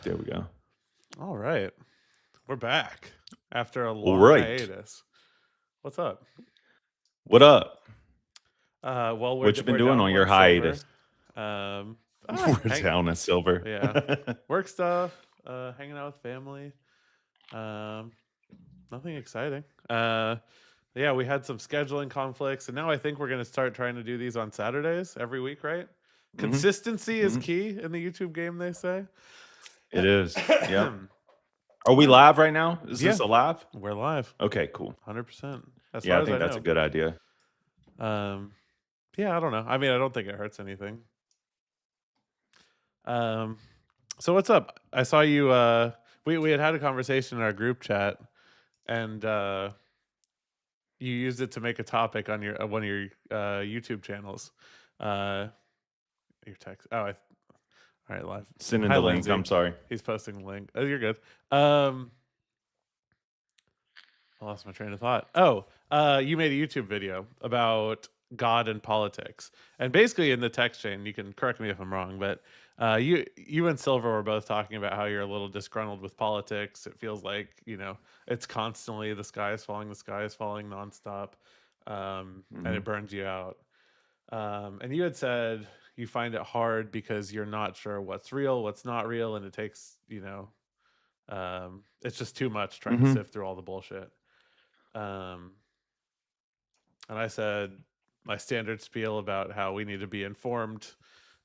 There we go. All right. We're back after a All long right. hiatus. What's up? What up? Well, What you been we're doing down on your one silver. hiatus? Um, We're hang, down a silver. yeah, work stuff. Hanging out with family. Um, nothing exciting. Yeah, we had some scheduling conflicts, and now I think we're gonna start trying to do these on Saturdays every week, right? hmm Consistency is hmm key in the YouTube game, they say. It is. Yep. All Are we right. live right now? Is Yeah, this a live? we're live, Okay, cool. 100%, as Yeah, far I as I think that's a know. good idea. Um, yeah, I don't know. I mean, I don't think it hurts anything. Um, so what's up? I saw you. We had a conversation in our group chat, and you used it to make a topic on your one of your YouTube channels. Uh, your text. All right, live. Send in Hi, the link. Lindsay. I'm sorry. He's posting the link. Oh, you're good. Um, I lost my train of thought. Oh, you made a YouTube video about God and politics, and basically in the text chain, you can correct me if I'm wrong, but you and Silver were both talking about how you're a little disgruntled with politics. It feels like it's constantly the sky is falling nonstop, and it hmm burns you out. And you had said you find it hard because you're not sure what's real, what's not real, and it takes it's just too much trying to hmm sift through all the bullshit. Um, and I said my standard spiel about how we need to be informed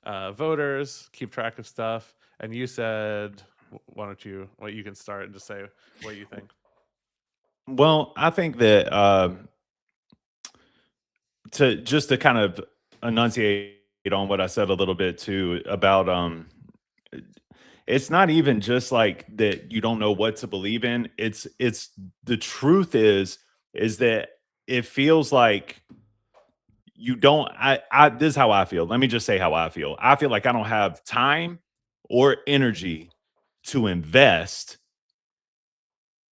voters, keep track of stuff. And you said, why don't you, well, you can start and just say what you think. Well, I think that to kind of enunciate on what I said a little bit too about it's not even just like that you don't know what to believe in. It's the truth is that it feels like you don't I this is how I feel. Let me just say how I feel. I feel like I don't have time or energy to invest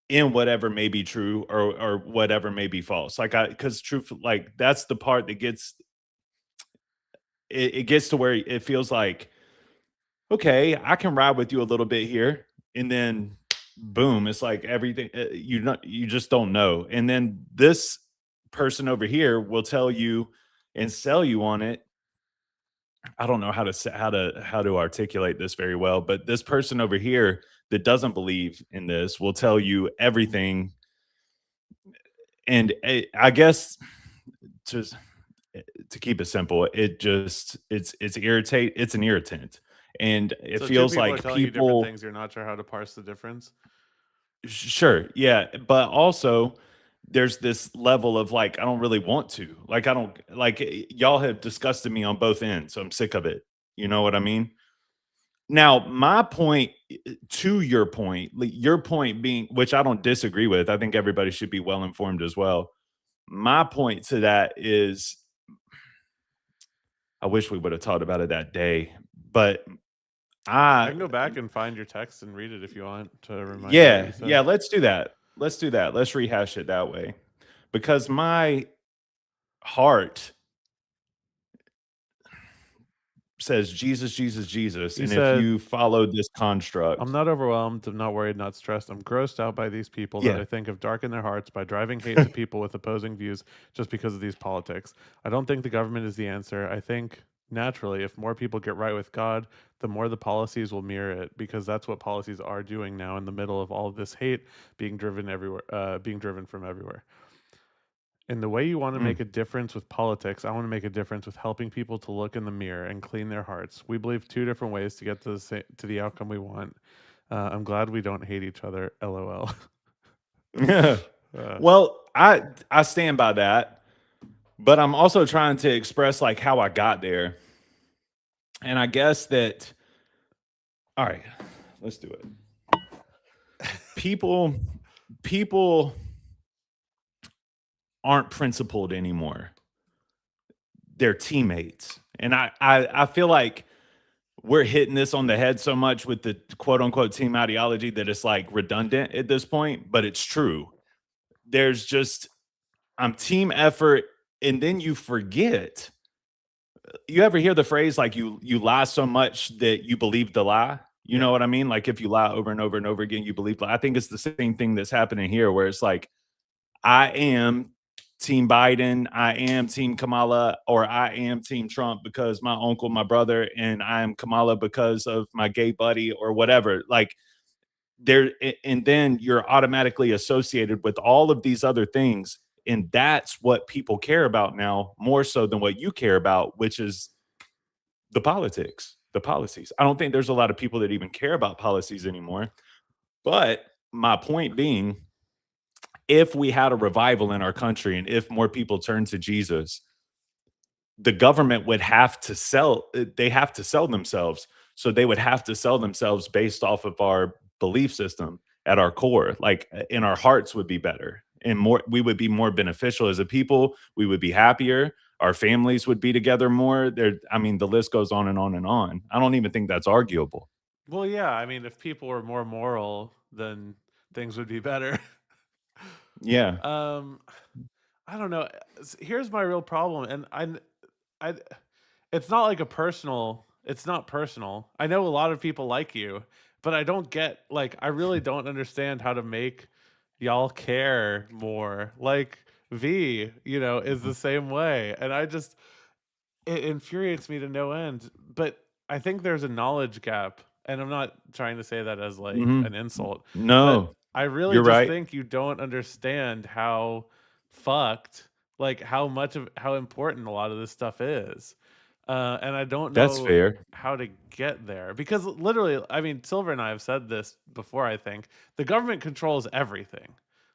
in whatever may be true or whatever may be false. Like I because truth like that's the part that gets it gets to where it feels like, okay, I can ride with you a little bit here, and then boom, it's like everything you just don't know. And then this person over here will tell you and sell you on it. I don't know how to how to articulate this very well, but this person over here that doesn't believe in this will tell you everything. And I guess just to keep it simple, it's an irritant, and it So two feels people are like telling you different people. things. You're not sure how to parse the difference. Sure, yeah, but also there's this level of like I don't really want to. Like I don't like y'all have disgusted me on both ends, so I'm sick of it. You know what I mean? Now, my point to your point being, which I don't disagree with. I think everybody should be well informed as well. My point to that is I wish we would have talked about it that day, but I I can go back and find your text and read it if you want to remind you what you yeah, said. yeah, let's do that. Let's do that. Let's rehash it that way. Because my heart says Jesus, Jesus, Jesus. You And if said, you follow this I'm construct, not overwhelmed, I'm not worried, not stressed. I'm grossed out by these people that yeah. I think have darkened their hearts by driving hate to people with opposing views just because of these politics. I don't think the government is the answer. I think naturally, if more people get right with God, the more the policies will mirror it, because that's what policies are doing now in the middle of all of this hate being driven everywhere, being driven from everywhere. In the way you want to Mm, make a difference with politics, I want to make a difference with helping people to look in the mirror and clean their hearts. We believe two different ways to get to to the outcome we want. I'm glad we don't hate each other. LOL. yeah. uh, Well, I stand by that, but I'm also trying to express like how I got there. And I guess that all right, let's do it. People people aren't principled anymore. They're teammates. And I feel like we're hitting this on the head so much with the quote unquote team ideology that it's like redundant at this point, but it's true. There's just I'm team effort, and then you forget. You ever hear the phrase like you lie so much that you believe the lie? You know Yeah. what I mean? Like, if you lie over and over and over again, you believe I think it's the same thing that's happening here where it's like, I am team Biden, I am team Kamala, or I am team Trump because my uncle, my brother, and I am Kamala because of my gay buddy or whatever. Like, and then you're automatically associated with all of these other things, and that's what people care about now more so than what you care about, which is the politics, the policies. I don't think there's a lot of people that even care about policies anymore. But my point being, if we had a revival in our country and if more people turned to Jesus, the government would have to they have to sell themselves. So they would have to sell themselves based off of our belief system at our core. Like, in our hearts would be better and more, we would be more beneficial as a people. We would be happier. Our families would be together more. There, I mean, the list goes on and on and on. I don't even think that's arguable. Well, yeah, I mean, if people were more moral, then things would be better. Yeah. um, I don't know. Here's my real problem, and I, it's not like a personal. It's not personal. I know a lot of people like you, but I don't get like I really don't understand how to make y'all care more. Like V, is the same way, and it infuriates me to no end. But I think there's a knowledge gap, and I'm not trying to say that as like Hmm. an insult, but No, I really you're just right. think you don't understand how fucked, like how important a lot of this stuff is. And I don't That's know fair. how to get there because literally, I mean, Silver and I have said this before. I think the government controls everything,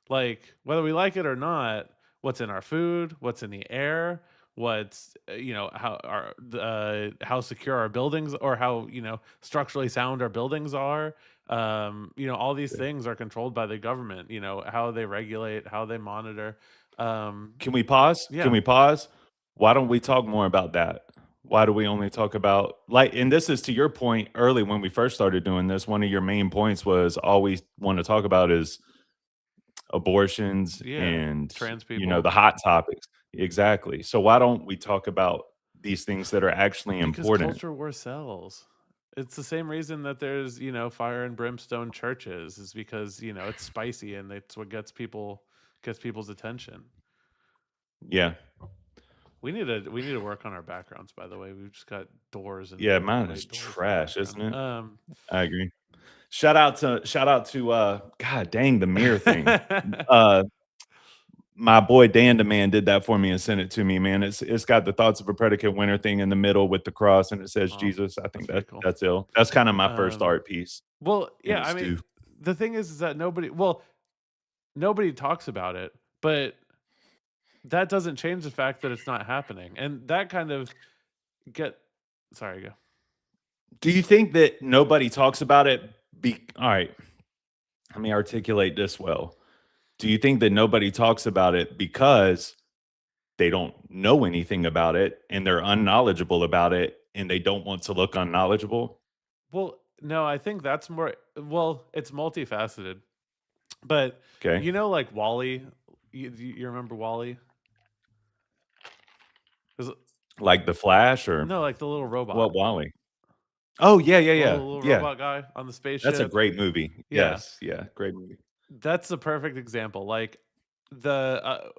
like whether we like it or not. What's in our food, what's in the air, what's how secure our buildings or how structurally sound our buildings are. All these things are controlled by the government. How they regulate, how they monitor. um Can we pause? Can yeah. we pause? Why don't we talk more about that? Why do we only talk about, like, and this is to your point early when we first started doing this, one of your main points was all we want to talk about is abortions Yeah, and, trans the people. hot topics. Exactly. So why don't we talk about these things that are actually Because important? culture war sells. It's the same reason that there's fire and brimstone churches, is because it's spicy and it's what gets people's attention. Yeah. We need to work on our backgrounds, by the way. We've just got doors and Yeah, mine is white doors in the trash, background. isn't it? I agree. Shout out to god dang the mirror thing. Uh My boy Dan the Man did that for me and sent it to me, man. It's got the thoughts of a predicate winner thing in the middle with the cross, and it says Oh, Jesus. I that's think pretty cool. that's ill. That's kind of my first Um, art piece, well, and yeah, I it's mean, due. the thing is that nobody talks about it, but that doesn't change the fact that it's not happening. And that kind of get sorry, go. Do you think that nobody talks about it? All right, let me articulate this well. Do you think that nobody talks about it because they don't know anything about it and they're unknowledgeable about it and they don't want to look unknowledgeable? Well, no, I think that's more well, it's multifaceted. But Okay, like Wally, you remember Wally? 'Cause- like the Flash or no, like the little robot. what? Wally? Oh yeah, yeah, The yeah, little yeah. robot guy on the That's a spaceship. great movie. Yeah. Yes, yeah, great movie. That's the perfect example. Like the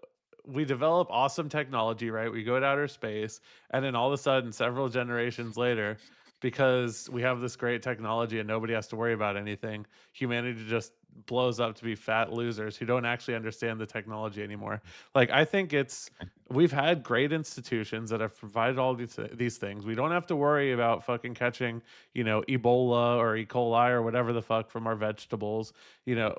we develop awesome technology, right? We go to outer space, and then all of a sudden, several generations later, because we have this great technology and nobody has to worry about anything, humanity just blows up to be fat losers who don't actually understand the technology anymore. Like I think we've had great institutions that have provided all these things. We don't have to worry about fucking catching, Ebola or E. coli or whatever the fuck from our vegetables. You know,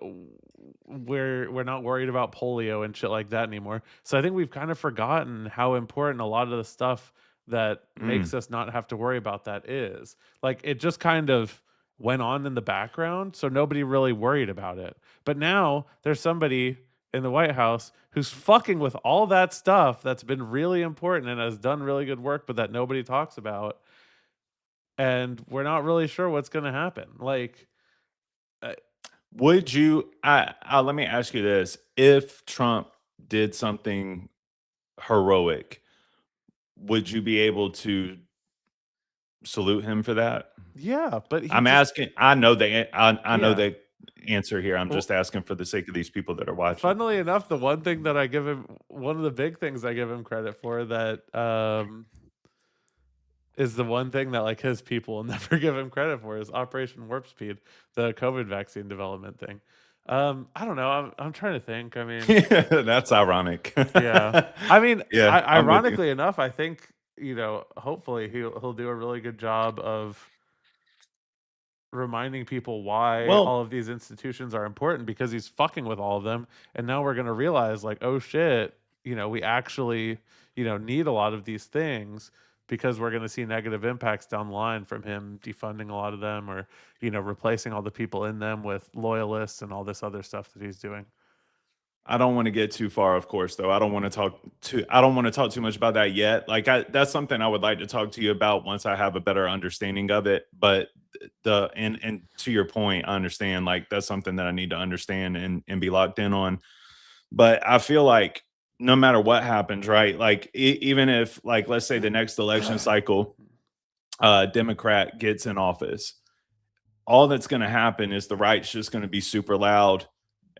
we're not worried about polio and shit like that anymore. So I think we've kind of forgotten how important a lot of the stuff that makes Mm. us not have to worry about that is. Like it just kind of went on in the background, so nobody really worried about it. But now there's somebody in the White House who's fucking with all that stuff that's been really important and has done really good work, but that nobody talks about. And we're not really sure what's going to happen. Like, uh, Would you let me ask you this. If Trump did something heroic, would you be able to salute him for that? Yeah, but he I'm just asking. I know I know yeah. the answer here. I'm Well, just asking for the sake of these people that are watching. funnily enough, the one thing that I give him, one of the big things I give him credit for that is the one thing that like his people will never give him credit for is Operation Warp Speed, the COVID vaccine development thing. I don't know. I'm trying to think. I mean, That's ironic. yeah. I mean, Yeah, I'm with you. ironically enough, I think, hopefully he'll do a really good job of reminding people why Well, all of these institutions are important because he's fucking with all of them. And now we're going to realize, like, oh shit, we actually, need a lot of these things because we're going to see negative impacts down the line from him defunding a lot of them or, replacing all the people in them with loyalists and all this other stuff that he's doing. I don't want to get too far, of course, though. I don't want to talk too much about that yet. That's something I would like to talk to you about once I have a better understanding of it. But and to your point, I understand like that's something that I need to understand and be locked in on. But I feel like no matter what happens, right? Like even if like let's say the next election cycle, Democrat gets in office, all that's going to happen is the right's just going to be super loud,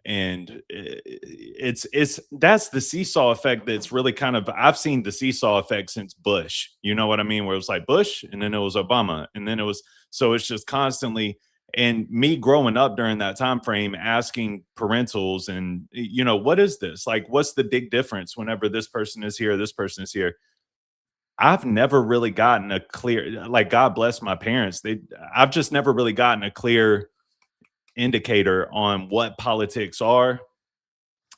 and it's that's the seesaw effect that's really kind of I've seen the seesaw effect since Bush. You know what I mean? Where it was like Bush and then it was Obama and then it was so it's just constantly and me growing up during that time frame asking parentals and what is this? Like what's the big difference whenever this person is here, this person is here? I've never really gotten a clear like God bless my parents. I've just never really gotten a clear indicator on what politics are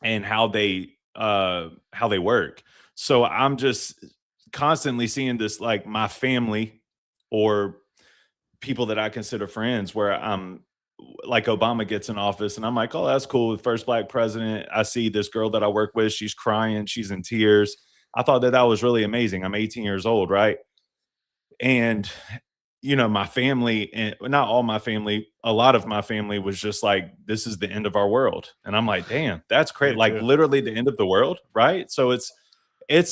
and how they work. So I'm just constantly seeing this like my family or people that I consider friends where I'm like Obama gets in office and I'm like, oh, that's cool. The first black president. I see this girl that I work with. She's crying. She's in tears. I thought that was really amazing. I'm 18 years old, right? And my family and not all my family, a lot of my family was just like, this is the end of our world. And I'm like, damn, that's great. Me Like too. literally the end of the world, right? So it's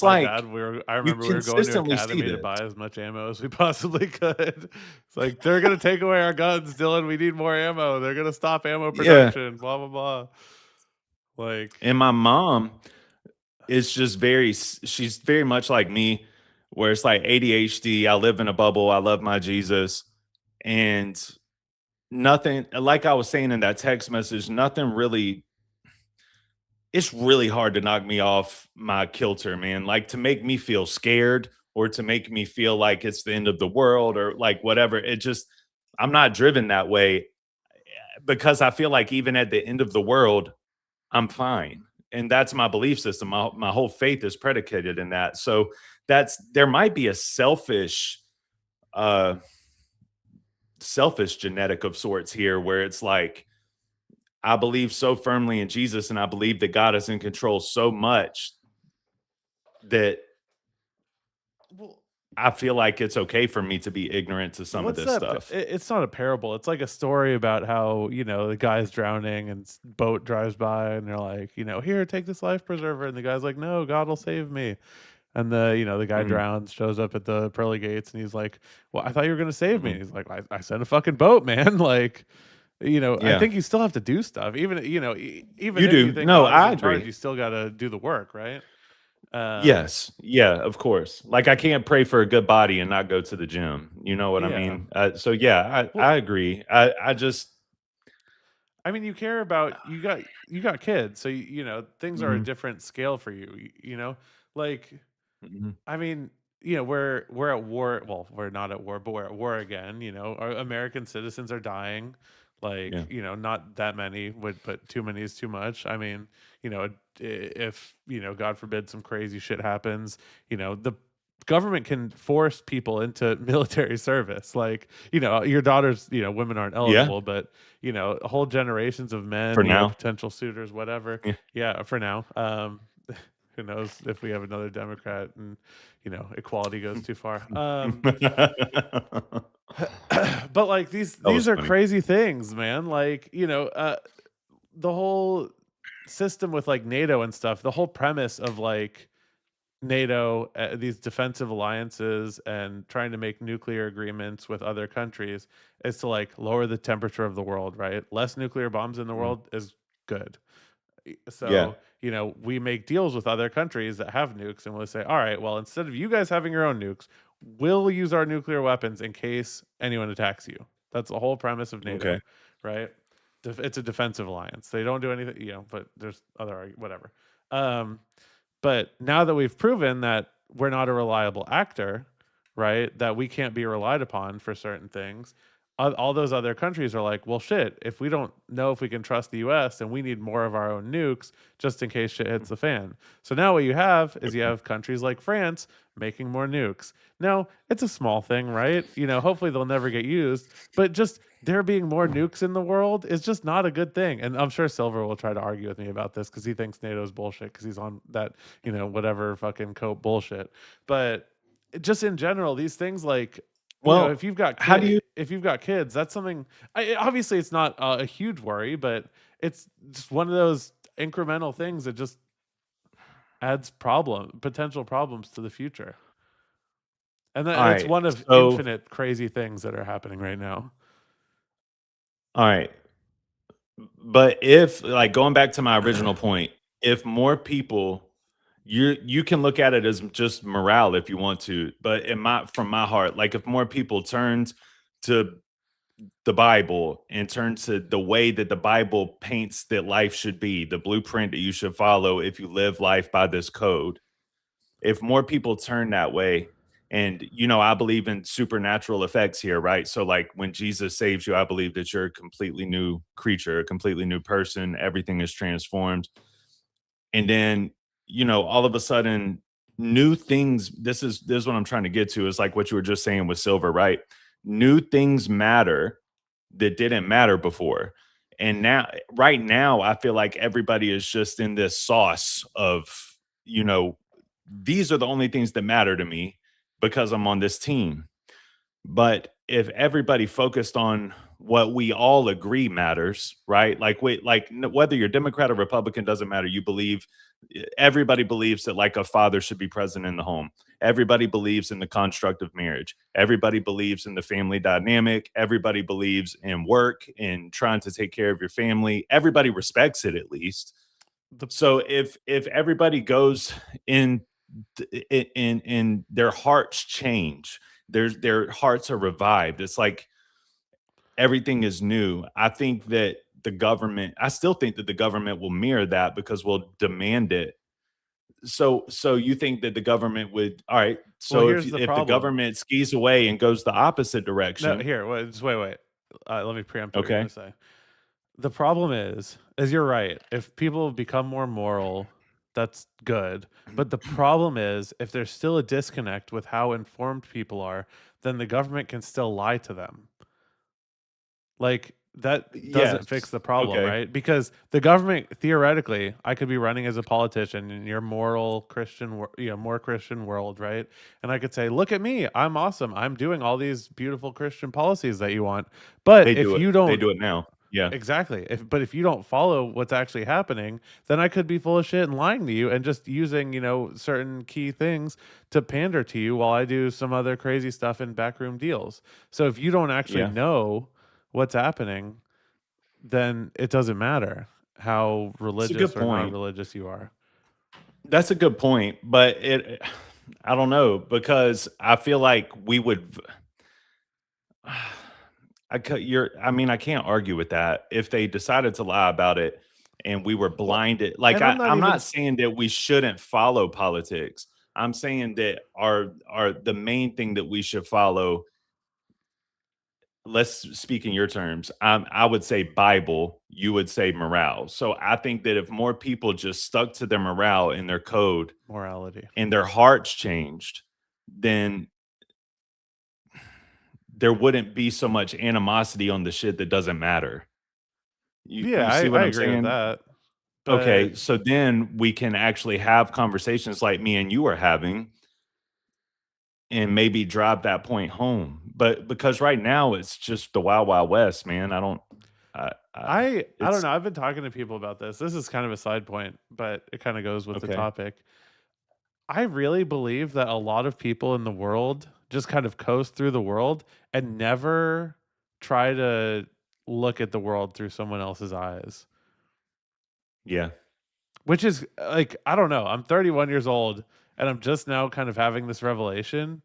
My like dad, I you remember we were going to consistently see Academy to this. buy as much ammo as we possibly could. It's like they're gonna take away our guns, Dylan. We need more ammo. They're gonna stop ammo Yeah. production. Blah blah blah. Like, And my mom is just she's very much like me, where it's like ADHD. I live in a bubble. I love my Jesus. And nothing, like I was saying in that text message, nothing really it's really hard to knock me off my kilter, man. Like to make me feel scared or to make me feel like it's the end of the world or like whatever. It just, I'm not driven that way because I feel like even at the end of the world, I'm fine. And that's my belief system. My whole faith is predicated in that. So there might be a uh, selfish genetic of sorts here where it's like, I believe so firmly in Jesus and I believe that God is in control so much that well, I feel like it's okay for me to be ignorant to some of what's this that? stuff. It's not a parable. It's like a story about how the guy's drowning and boat drives by and they're like, here, take this life preserver, and the guy's like, no, God will save me. And the guy Mhm. drowns, shows up at the pearly gates, and he's like, "Well, I thought you were gonna save me." And Mhm. he's like, "I sent a fucking boat, man." Like, I Yeah, think you still have to do stuff, even even you if you do. think No, God is I in charge, agree. you still got to do the work, right? Um, Yes. Yeah, of course. Like I can't pray for a good body and not go to the gym. You know what I yeah. mean? So yeah, I Well, agree. I just I mean, you care about you got kids, so things are a mhm, different scale for you. Like mhm, I mean, we're at war. Well, we're not at war, but we're at war again. Our American citizens are dying. Like, yeah. not that many, but too many is too much. I mean, if God forbid, some crazy shit happens, the government can force people into military service. Like, your daughters, women aren't Yeah, eligible, but whole generations of for men, now. potential suitors, whatever. Yeah. Yeah, for now. Who knows if we have another Democrat and equality goes too far. That But like these was are funny. crazy things, man. Like the whole system with like NATO and stuff. The whole premise of like NATO, these defensive alliances, and trying to make nuclear agreements with other countries is to like lower the temperature of the world, right? Less nuclear bombs in the Mhm. world is good. Yeah. So, we make deals with other countries that have nukes and we'll say, all right, well, instead of you guys having your own nukes, we'll use our nuclear weapons in case anyone attacks you. That's the whole premise of Okay. NATO, right? It's a defensive alliance. They don't do anything, but there's whatever. Um, but now that we've proven that we're not a reliable actor, right? That we can't be relied upon for certain things. All those other countries are like, well, shit, if we don't know if we can trust the US, then we need more of our own nukes just in case shit hits the fan. So now what you have is you Okay. have countries like France making more nukes. Now, it's a small thing, right? Hopefully they'll never get used, but just there being more nukes in the world is just not a good thing. And I'm sure Silver will try to argue with me about this because he thinks NATO's bullshit because he's on that, whatever fucking coat bullshit. But just in general, these things like, Well, how do you if you've got kids, that's something. Obviously, it's not a huge worry, but it's just one of those incremental things that just adds potential problems to the future. And all it's right. one of So, infinite crazy things that are happening right now. all right. But if like going back to my original point, if more people you can look at it as just morale if you want to, but in my from my heart, like if more people turned to the Bible and turned to the way that the Bible paints that life should be, the blueprint that you should follow if you live life by this code, if more people turn that way, and I believe in supernatural effects here, right? So like when Jesus saves you, I believe that you're a completely new creature, a completely new person, everything is transformed. And then all of a sudden new things, this is what I'm trying to get to, is like what you were just saying with silver, right? New things matter that didn't matter before. And now, right now, I feel like everybody is just in this sauce of, you know, these are the only things that matter to me because I'm on this team. But if everybody focused on what we all agree matters, right? Like whether you're Democrat or Republican doesn't matter. You believe everybody believes that like a father should be present in the home. Everybody believes in the construct of marriage. Everybody believes in the family dynamic. Everybody believes in work and trying to take care of your family. Everybody respects it at least. The So if everybody goes in their hearts change, their hearts are revived. It's like everything is new. I still think that the government will mirror that because we'll demand it. So you think that the government would, all right, Well, so if here's the if the problem. government skis away and goes the opposite No, direction, here, wait, just wait. Let me preempt what you're okay. gonna say. The problem is you're right. If people become more moral, that's good. But the problem is if there's still a disconnect with how informed people are, then the government can still lie to them. Like that doesn't fix Yes. the problem, Okay. right? Because the government theoretically, I could be running as a politician in your moral Christian, more Christian world, right? And I could say, "Look at me, I'm awesome. I'm doing all these beautiful Christian policies that you want." But They if do it. you They don't do it now. Yeah. Exactly. If you don't follow what's actually happening, then I could be full of shit and lying to you and just using, certain key things to pander to you while I do some other crazy stuff in backroom deals. So if you don't actually Yeah. know what's happening, then it doesn't matter how It's a good religious or not point. religious you are. That's a good point, but I don't know because I feel like we would I mean, I can't argue with that. If they decided to lie about it and we were Well, blinded, like and I'm not I'm even not saying that we shouldn't follow politics. I'm saying that our the main thing that we should follow, let's speak in your terms. I would say Bible, you would say morale. So I think that if more people just stuck to their morale and their code morality. and their hearts changed, then there wouldn't be so much animosity on the shit that doesn't matter. Yeah, You see what I I'm agree with saying? that. But Okay, so then we can actually have conversations like me and you are having and maybe drive that point home. But because right now it's just the wild wild west, man. I don't I I don't it's know. I've been talking to people about this. This is kind of a side point, but it kind of goes with the okay. topic. I really believe that a lot of people in the world just kind of coast through the world and never try to look at the world through someone else's eyes. Yeah. Which is like, I don't know. I'm 31 years old and I'm just now kind of having this revelation,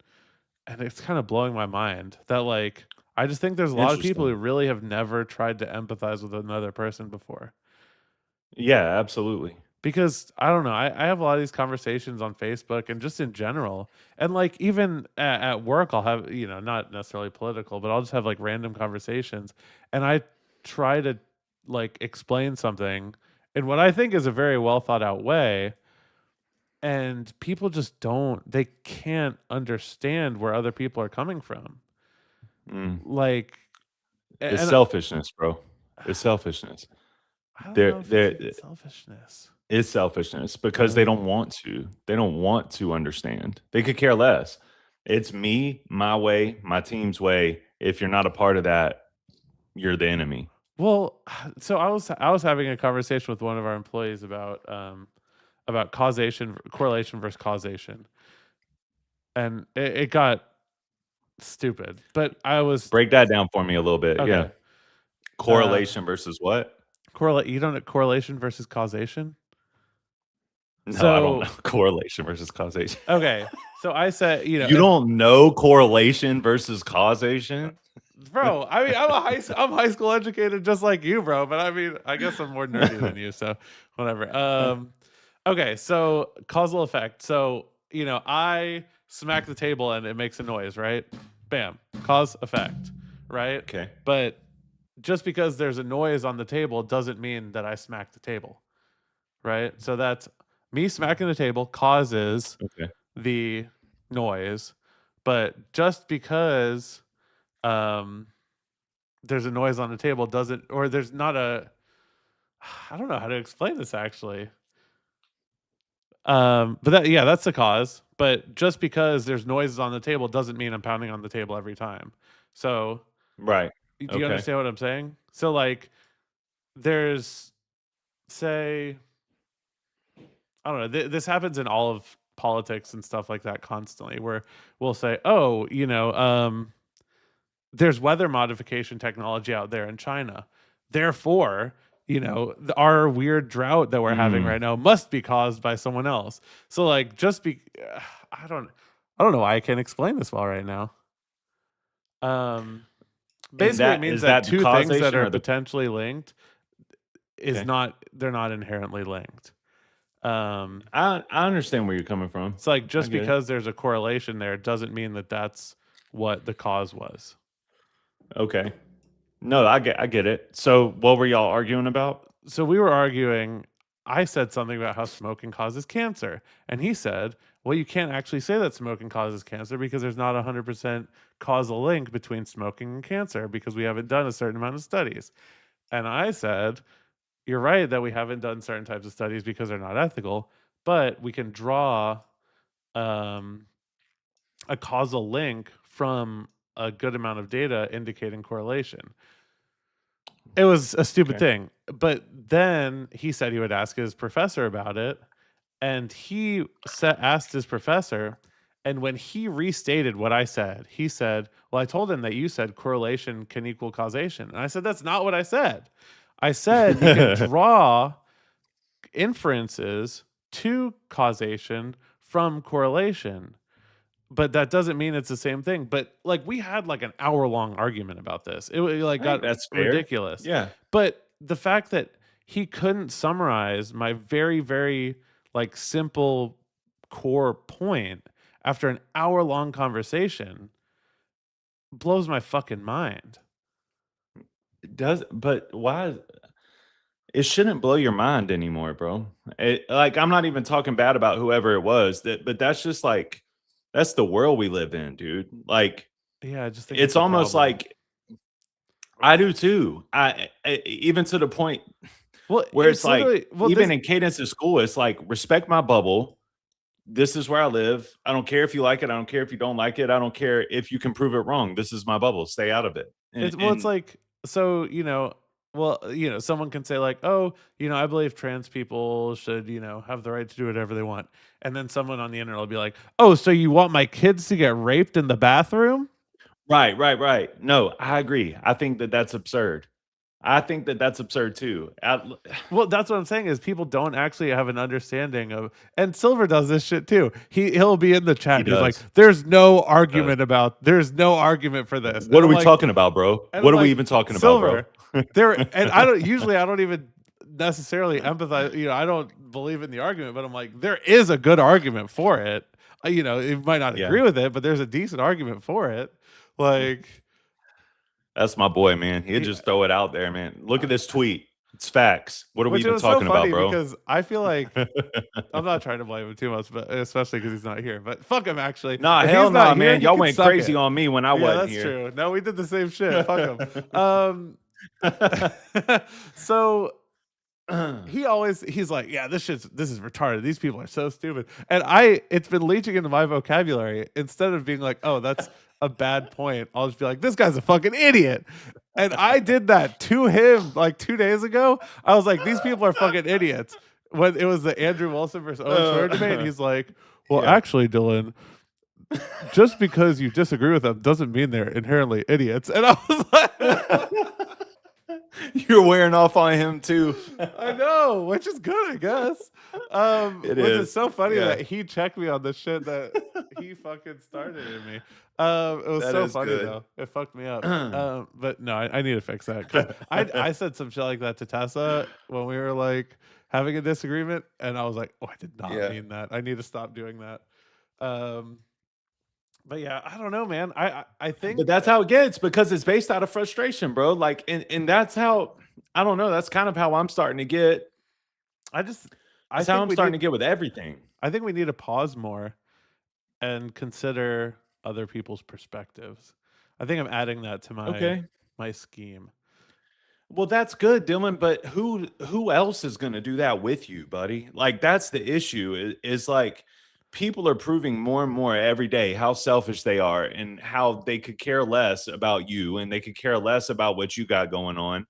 and it's kind of blowing my mind that like I just think there's a lot of people who Interesting. really have never tried to empathize with another person before. Yeah, absolutely. Because I don't know, I have a lot of these conversations on Facebook and just in general. And like even at work, I'll have, not necessarily political, but I'll just have like random conversations. And I try to like explain something in what I think is a very well thought out way. And people just they can't understand where other people are coming from. Mm. Like, It's and selfishness, bro. It's selfishness. I don't know There if it's there even selfishness. is selfishness because they Really? don't want to. They don't want to understand. They could care less. It's me, my way, my team's way. If you're not a part of that, you're the enemy. Well, so I was having a conversation with one of our employees about causation, correlation versus causation, and it got stupid. But I was Break that down for me a little bit. Yeah. okay. Uh, Correlation versus what? correlate. You don't know correlation versus causation. No, I don't know. So Correlation versus causation. okay. So I said, You if don't know correlation versus causation? bro, I mean, I'm high school educated just like you, bro. But I mean, I guess I'm more nerdy than you, so whatever. Okay, so causal effect. So I smack the table and it makes a noise, right? Bam, cause effect, right? Okay. But just because there's a noise on the table doesn't mean that I smack the table, right? So that's me smacking the table causes Okay. the noise, but just because um there's a noise on the table doesn't, or there's not a, I don't know how to explain this actually. But yeah, that's the cause. But just because there's noises on the table doesn't mean I'm pounding on the table every time. So Right. do you Okay. understand what I'm saying? So like there's, say, I don't know, this happens in all of politics and stuff like that constantly, where we'll say, oh, there's weather modification technology out there in China. Therefore, our weird drought that we're having Mm. right now must be caused by someone else. So like just be I don't I don't know why I can't explain this well right now. Um And basically it that means is that that the two things that causation are or the potentially linked is okay. not they're not inherently linked. Um I understand where you're coming from. it's like I just get it. because there's a correlation there doesn't mean that that's what the cause was. Okay. No, I get it. So what were y'all arguing about? So we were arguing. I said something about how smoking causes cancer, and he said, "Well, you can't actually say that smoking causes cancer because there's not a 100% causal link between smoking and cancer because we haven't done a certain amount of studies." And I said, "You're right that we haven't done certain types of studies because they're not ethical, but we can draw um, a causal link from a good amount of data indicating correlation." It was a stupid Okay. thing, but then he said he would ask his professor about it, and he asked his professor, and when he restated what I said, he said, "Well, I told him that you said correlation can equal causation." And I said, "That's not what I said. I said you can draw inferences to causation from correlation, but that doesn't mean it's the same thing." But like we had like an hour-long argument about this. Like I think got that's fair. ridiculous. Yeah. But the fact that he couldn't summarize my very, very like simple core point after an hour-long conversation blows my fucking mind. It does, but why it shouldn't blow your mind anymore, bro. Like I'm not even talking bad about whoever it was, but that's just like that's the world we live in, dude. Like Yeah, I just think it's it's a almost problem. like I do too. Even to the point Well, where it's it's like literally even in cadence of school, it's like respect my bubble. This is where I live. I don't care if you like it. I don't care if you don't like it. I don't care if you can prove it wrong. This is my bubble. Stay out of it. And it's and like, so, well, someone can say like, "Oh, I believe trans people should, have the right to do whatever they want." And then someone on the internet will be like, "Oh, so you want my kids to get raped in the bathroom?" Right, right, right. No, I agree. I think that that's absurd. I think that that's absurd too. Well, that's what I'm saying is people don't actually have an understanding of, and Silver does this shit too. He'll be in the chat He and he's like, does. there's no argument for this." And What are I'm we like, talking about, bro? and I'm What are we like, even talking about, bro? Silver, there, and I don't even necessarily empathize, I don't believe in the argument, but I'm like, there is a good argument for it. You might not Yeah. agree with it, but there's a decent argument for it. Like, That's my boy, man. He'll he, just throw it out there, man. Look at this tweet. It's facts. What are we which it even was so talking about, funny bro? because I feel like I'm not trying to blame him too much, but especially because he's not here. But fuck him, actually. Nah, If hell he's nah, not here, man. he Y'all can went suck crazy it. on me when I Yeah, wasn't that's here. true. No, we did the same shit. Fuck him. So he's like, yeah, this is retarded. These people are so stupid. And it's been leaching into my vocabulary. Instead of being like, oh, that's a bad point, I'll just be like, this guy's a fucking idiot. And I did that to him like 2 days ago. I was like, these people are fucking idiots. When it was the Andrew Wilson versus Owen Schroyer debate, he's like, well, Yeah. actually, Dylan, just because you disagree with them doesn't mean they're inherently idiots. And I was like, You're wearing off on him too. I know, which is good, I guess. It Which is is. so funny Yeah. that he checked me on the shit that he fucking started in me. It was That so is funny good. though. It fucked me up. But no, I need to fix that because I said some shit like that to Tessa when we were like having a disagreement, and I was like, oh, I did not Yeah. mean that. I need to stop doing that. But yeah, I don't know, man. I think But that's how it gets because it's based out of frustration, bro. Like, and that's how I don't know. That's kind of how I'm starting to get. I just I That's how think I'm we starting need to get with everything. I think we need to pause more and consider other people's perspectives. I think I'm adding that to Okay. my scheme. Well, that's good, Dylan, but who else is going to do that with you, buddy? Like that's the issue is like people are proving more and more every day how selfish they are and how they could care less about you and they could care less about what you got going on.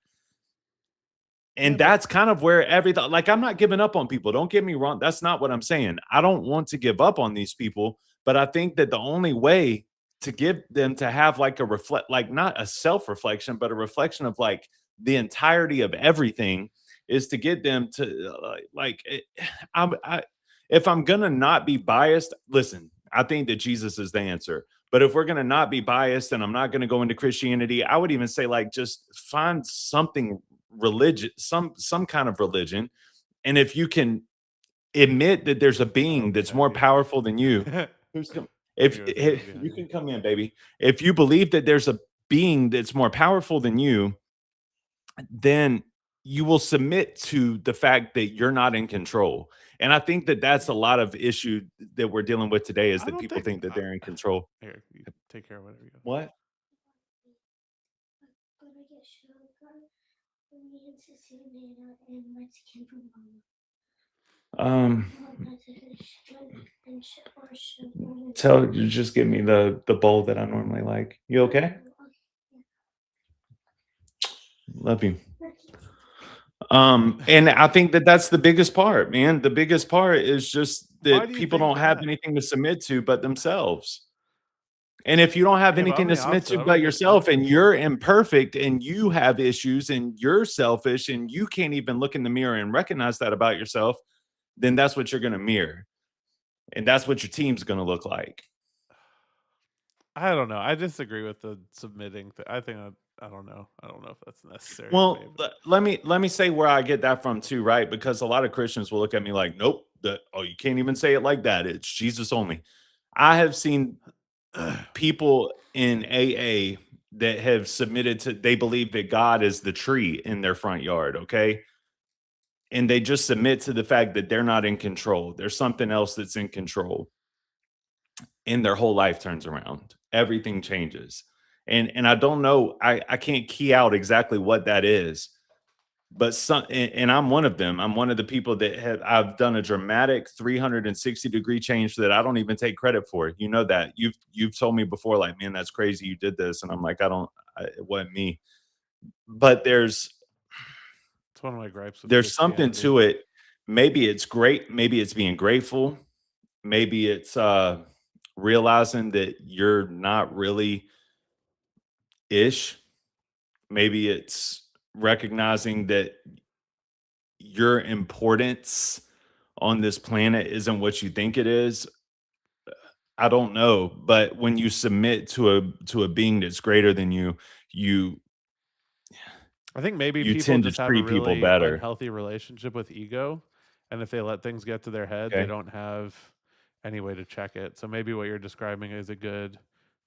Yeah, And but that's kind of where everything like I'm not giving up on people. Don't get me wrong. That's not what I'm saying. I don't want to give up on these people, but I think that the only way to give them to have like a reflect like not a self-reflection, but a reflection of like the entirety of everything is to get them to I if I'm going to not be biased, listen, I think that Jesus is the answer. But if we're going to not be biased and I'm not going to go into Christianity, I would even say like just find something religion some kind of religion, and if you can admit that there's a that'll being be that's more heavy. powerful than you who's come if, You would think it if would be you heavy. can come in, baby, if you believe that there's a being that's more powerful than you, then you will submit to the fact that you're not in control. And I think that that's a lot of issue that we're dealing with today is I that don't people think. think that they're in control. Here, you take care of whatever you got. What? um Tell you just give me the bowl that I normally like. You okay? Love you. And I think that that's the biggest part, man. The biggest part is just Why that do you people think don't have that? anything to submit to but themselves. And if you don't have Yeah, but I'm anything to the submit opposite. to I but don't get. yourself and you're imperfect and you have issues and you're selfish and you can't even look in the mirror and recognize that about yourself, then that's what you're going to mirror. And that's what your team's going to look like. I don't know. I disagree with the submitting. I think I don't know. I don't know if that's necessary in a way. Well, let me say where I get that from too, right? Because a lot of Christians will look at me like, "Nope, oh, you can't even say it like that. It's Jesus only." I have seen people in AA that have submitted to they believe that God is the tree in their front yard, okay? And they just submit to the fact that they're not in control. There's something else that's in control. And their whole life turns around. Everything changes. And I don't know, I can't key out exactly what that is, but some and I'm one of them. I'm one of the people that have I've done a dramatic 360-degree change that I don't even take credit for. You know that. You've told me before, like, man, that's crazy you did this. And I'm like, it wasn't me. But It's one of my gripes with There's something Christianity. to it. Maybe it's great, maybe it's being grateful, maybe it's, realizing that you're not really ish. Maybe it's recognizing that your importance on this planet isn't what you think it is. I don't know, but when you submit to a being that's greater than you, you I think maybe you people tend to just have a treat people really better. unhealthy relationship with ego, and if they let things get to their head, they Okay. don't have any way to check it. So maybe what you're describing is a good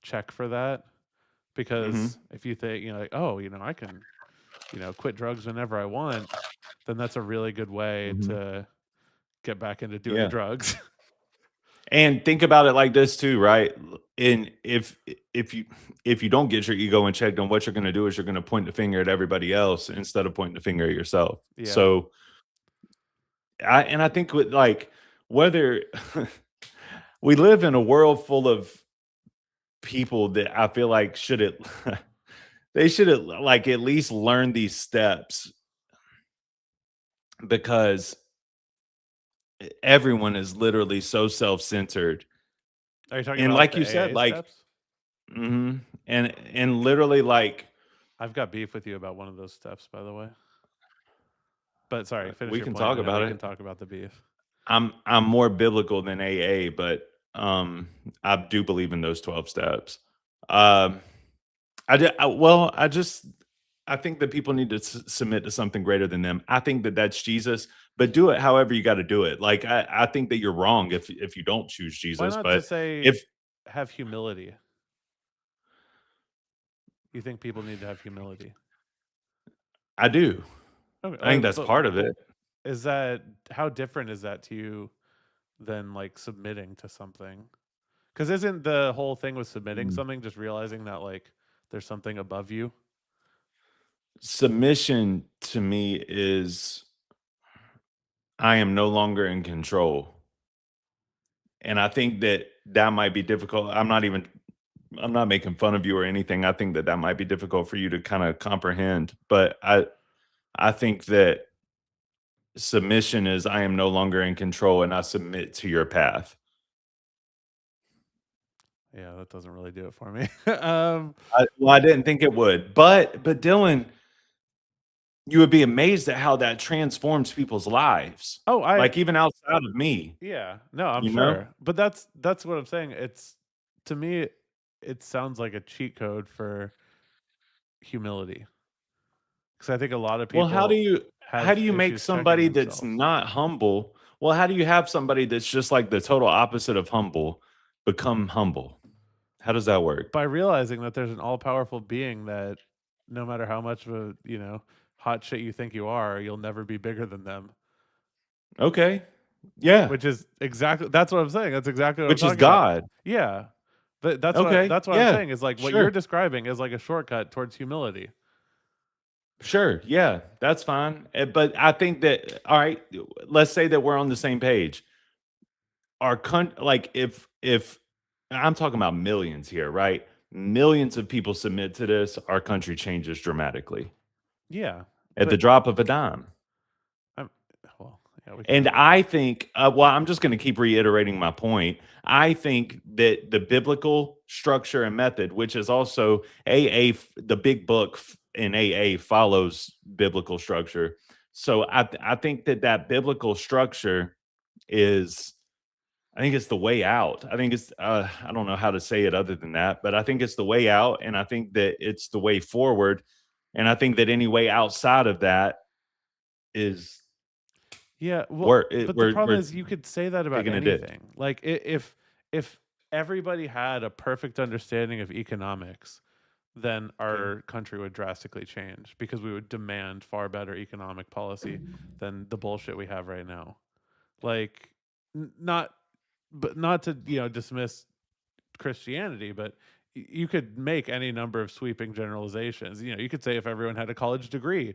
check for that. Mhm. Because if you think, like, oh, I can, quit drugs whenever I want, then that's a really good way Mhm. to get back into doing Yeah. drugs. And think about it like this too, right? And if you if you don't get your ego in check, then what you're gonna do is you're gonna point the finger at everybody else instead of pointing the finger at yourself. Yeah. So I think with like whether we live in a world full of people that I feel like should it they should like at least learn these steps because everyone is literally so self-centered. Are you talking And about like the you said, AA like steps? mhm, and literally like I've got beef with you about one of those steps, by the way. But sorry, finish we your can point, talk and then about we can it. talk about the beef. I'm more biblical than AA, but I do believe in those 12 steps. Um I just I think that people need to submit to something greater than them. I think that that's Jesus, but do it however you got to do it. Like I think that you're wrong if you don't choose Why Jesus, not but just say if have humility? You think people need to have humility? I do, Okay, I think that's but part of it. is that how different is that to you than like submitting to something? Because isn't the whole thing with submitting Mm. something just realizing that like there's something above you? Submission to me is I am no longer in control. And I think that that might be difficult. I'm not making fun of you or anything. I think that that might be difficult for you to kind of comprehend, but I think that submission is I am no longer in control and I submit to your path. Yeah, that doesn't really do it for me. I didn't think it would, but Dylan, you would be amazed at how that transforms people's lives, oh, I like even outside of me, yeah, no, I'm you know? sure, but that's what I'm saying. It's to me, it sounds like a cheat code for humility because I think a lot of Well, people how have do you make issues checking somebody that's themselves. not humble well, how do you have somebody that's just like the total opposite of humble become humble? How does that work? By realizing that there's an all-powerful being that no matter how much of a, hot shit you think you are, you'll never be bigger than them, Okay. Yeah. which is exactly that's what I'm saying, that's exactly what I'm Which is talking about. God. Yeah. But that's what Okay. that's what I'm Yeah. saying is, like, what you're Sure. describing is like a shortcut towards humility. Sure. Yeah. That's fine. But I think that all right, let's say that we're on the same page. Like if I'm talking about millions here, right? Millions of people submit to this, our country changes dramatically Yeah. at the But drop of a dime. I'm well, yeah, we can And have I think, well, I'm just going to keep reiterating my point. I think that the biblical structure and method, which is also the big book in AA follows biblical structure. So I think that that biblical structure is, I think it's the way out. I think it's, I don't know how to say it other than that, but I think it's the way out. And I think that it's the way forward. And I think that any way outside of that is, Yeah, well, but the problem we're is you could say that about digging a ditch. anything. Like if everybody had a perfect understanding of economics, then Okay. our country would drastically change because we would demand far better economic policy than the bullshit we have right now. Like not but not to, dismiss Christianity, but you could make any number of sweeping generalizations. You could say if everyone had a college degree,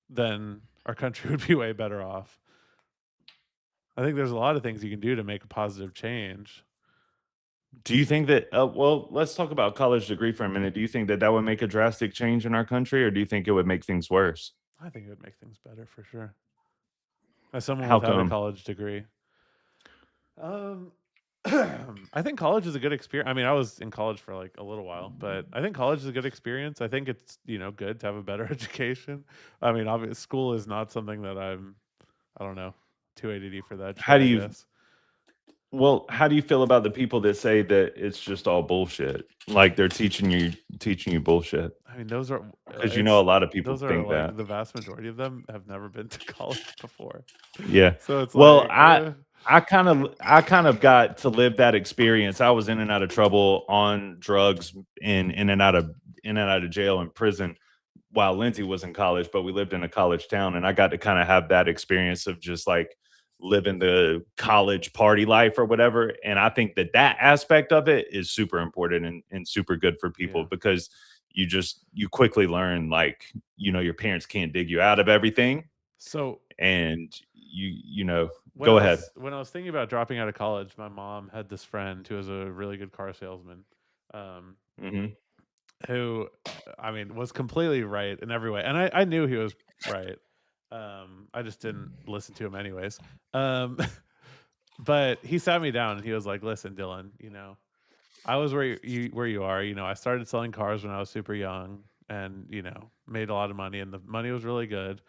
then our country would be way better off. I think there's a lot of things you can do to make a positive change. Do you think that, well, let's talk about college degree for a minute. Do you think that that would make a drastic change in our country, or do you think it would make things worse? I think it would make things better for sure. As someone How without a come? college degree, um, I think college is a good experience. I mean, I was in college for like a little while, but I think college is a good experience. I think it's good to have a better education. I mean, obviously, school is not something that I don't know, too ADD for that How shit, do I you guess. Well, how do you feel about the people that say that it's just all bullshit? Like they're teaching you bullshit? I mean, those are Because you know a it's lot of people those are think that. like the vast majority of them have never been to college before. Yeah. So it's Well, like, I kind of got to live that experience. I was in and out of trouble on drugs, in and out of jail and prison while Lindsay was in college, but we lived in a college town, and I got to kind of have that experience of just like living the college party life or whatever. And I think that aspect of it is super important and super good for people yeah. because you quickly learn, like, your parents can't dig you out of everything. So And go ahead. when I was thinking about dropping out of college, my mom had this friend who was a really good car salesman, um, Hmm. who I mean was completely right in every way, and I knew he was right. I just didn't listen to him anyways. Um, but he sat me down and he was like, "Listen, Dylan, I was where you are. I started selling cars when I was super young, and made a lot of money, and the money was really good.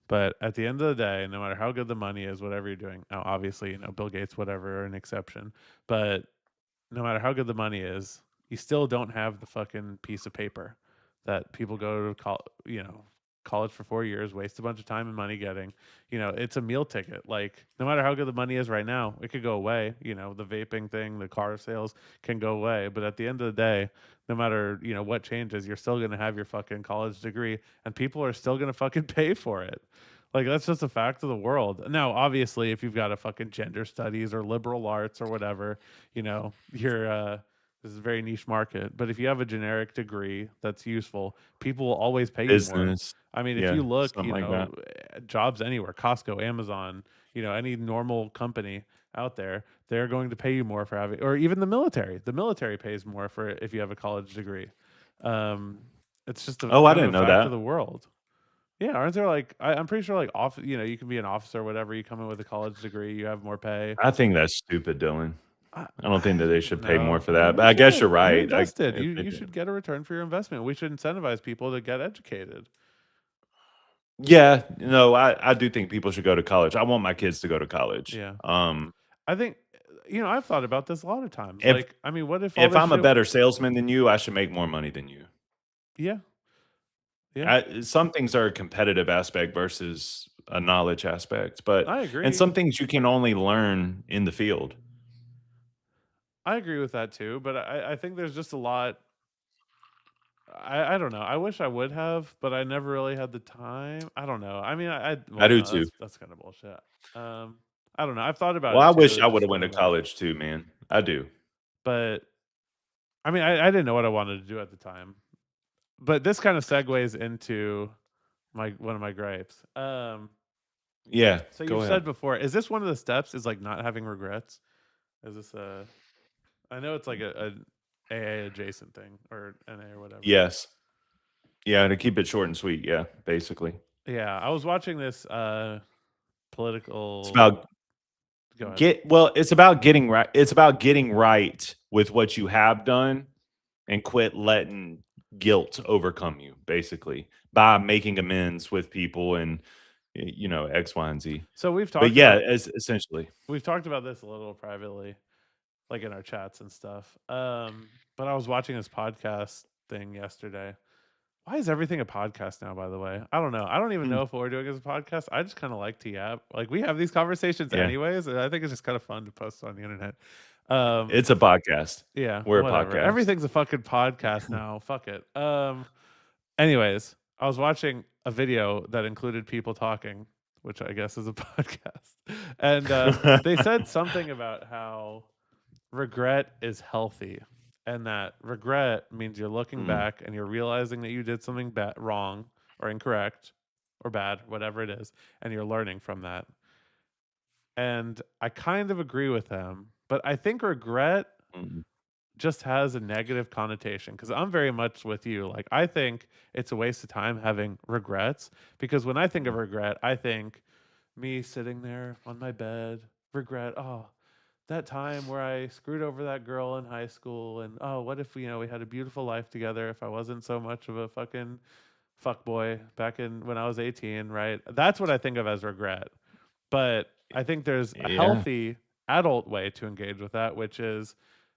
But at the end of the day, no matter how good the money is, whatever you're doing, now obviously, Bill Gates, whatever, are an exception. But no matter how good the money is, you still don't have the fucking piece of paper that people go to college for 4 years, waste a bunch of time and money getting. It's a meal ticket. Like no matter how good the money is right now, it could go away. The vaping thing, the car sales can go away. But at the end of the day, no matter what changes, you're still gonna have your fucking college degree, and people are still gonna fucking pay for it. Like that's just a fact of the world. Now, obviously, if you've got a fucking gender studies or liberal arts or whatever, you're this is a very niche market. But if you have a generic degree that's useful, people will always pay you more. Business. I mean, if Yeah, you look, something like that. jobs anywhere, Costco, Amazon, any normal company out there, they're going to pay you more for having, or even the military. The military pays more for if you have a college degree. Um, it's just a Oh, I kind of didn't a know fact of that. the world. Yeah, aren't there like I'm pretty sure like you can be an officer or whatever. You come in with a college degree, you have more pay. I think that's stupid, Dylan. I, I don't think that they should pay more no, for that, but they I guess you're should. You right. invested. If You they you did. should get a return for your investment. We should incentivize people to get educated. Yeah, no, I do think people should go to college. I want my kids to go to college. Yeah, I think I've thought about this a lot of times. If Like, I mean, what if all if this I'm a shit? better salesman than you, I should make more money than you. Yeah, yeah, Some things are a competitive aspect versus a knowledge aspect, I and agree. some things you can only learn in the field. I agree with that too. But I think there's just a lot. I don't know. I wish I would have, but I never really had the time. I don't know. I mean, I well, do no, too. that's kind of bullshit. Um, I don't know. I've thought about Well, it I too. wish I It would just have went never to happened. college too, man. I do. But I mean, I didn't know what I wanted to do at the time. But this kind of segues into my one of my gripes. Yeah, So go you've ahead. said before, is this one of the steps? Is like not having regrets? Is this a? I know it's like a AA adjacent thing or NA or whatever. Yes. Yeah, to keep it short and sweet, yeah, basically. Yeah, I was watching this It's political. about Go ahead. Get well, it's about getting right with what you have done and quit letting guilt overcome you, basically, by making amends with people and, X, Y, and Z. So But yeah, essentially. we've talked about this a little privately, like in our chats and stuff. But I was watching this podcast thing yesterday. Why is everything a podcast now, by the way? I don't know. I don't even Mm, know if what we're doing is a podcast. I just kind of like to yap. Like we have these conversations yeah, anyways, and I think it's just kind of fun to post on the internet. Um, it's a podcast. yeah, We're a whatever. podcast. Everything's a fucking podcast now. Fuck it. Anyways, I was watching a video that included people talking, which I guess is a podcast. And they said something about how regret is healthy, and that regret means you're looking Mm, back and you're realizing that you did something wrong or incorrect or bad, whatever it is, and you're learning from that. And I kind of agree with them, but I think regret mm. just has a negative connotation because I'm very much with you. Like, I think it's a waste of time having regrets because when I think of Mm. regret, I think me sitting there on my bed, regret, oh, that time where I screwed over that girl in high school, and oh, what if we had a beautiful life together if I wasn't so much of a fucking fuck boy back in when I was 18, right? That's what I think of as regret. But I think there's a Yeah. healthy adult way to engage with that, which is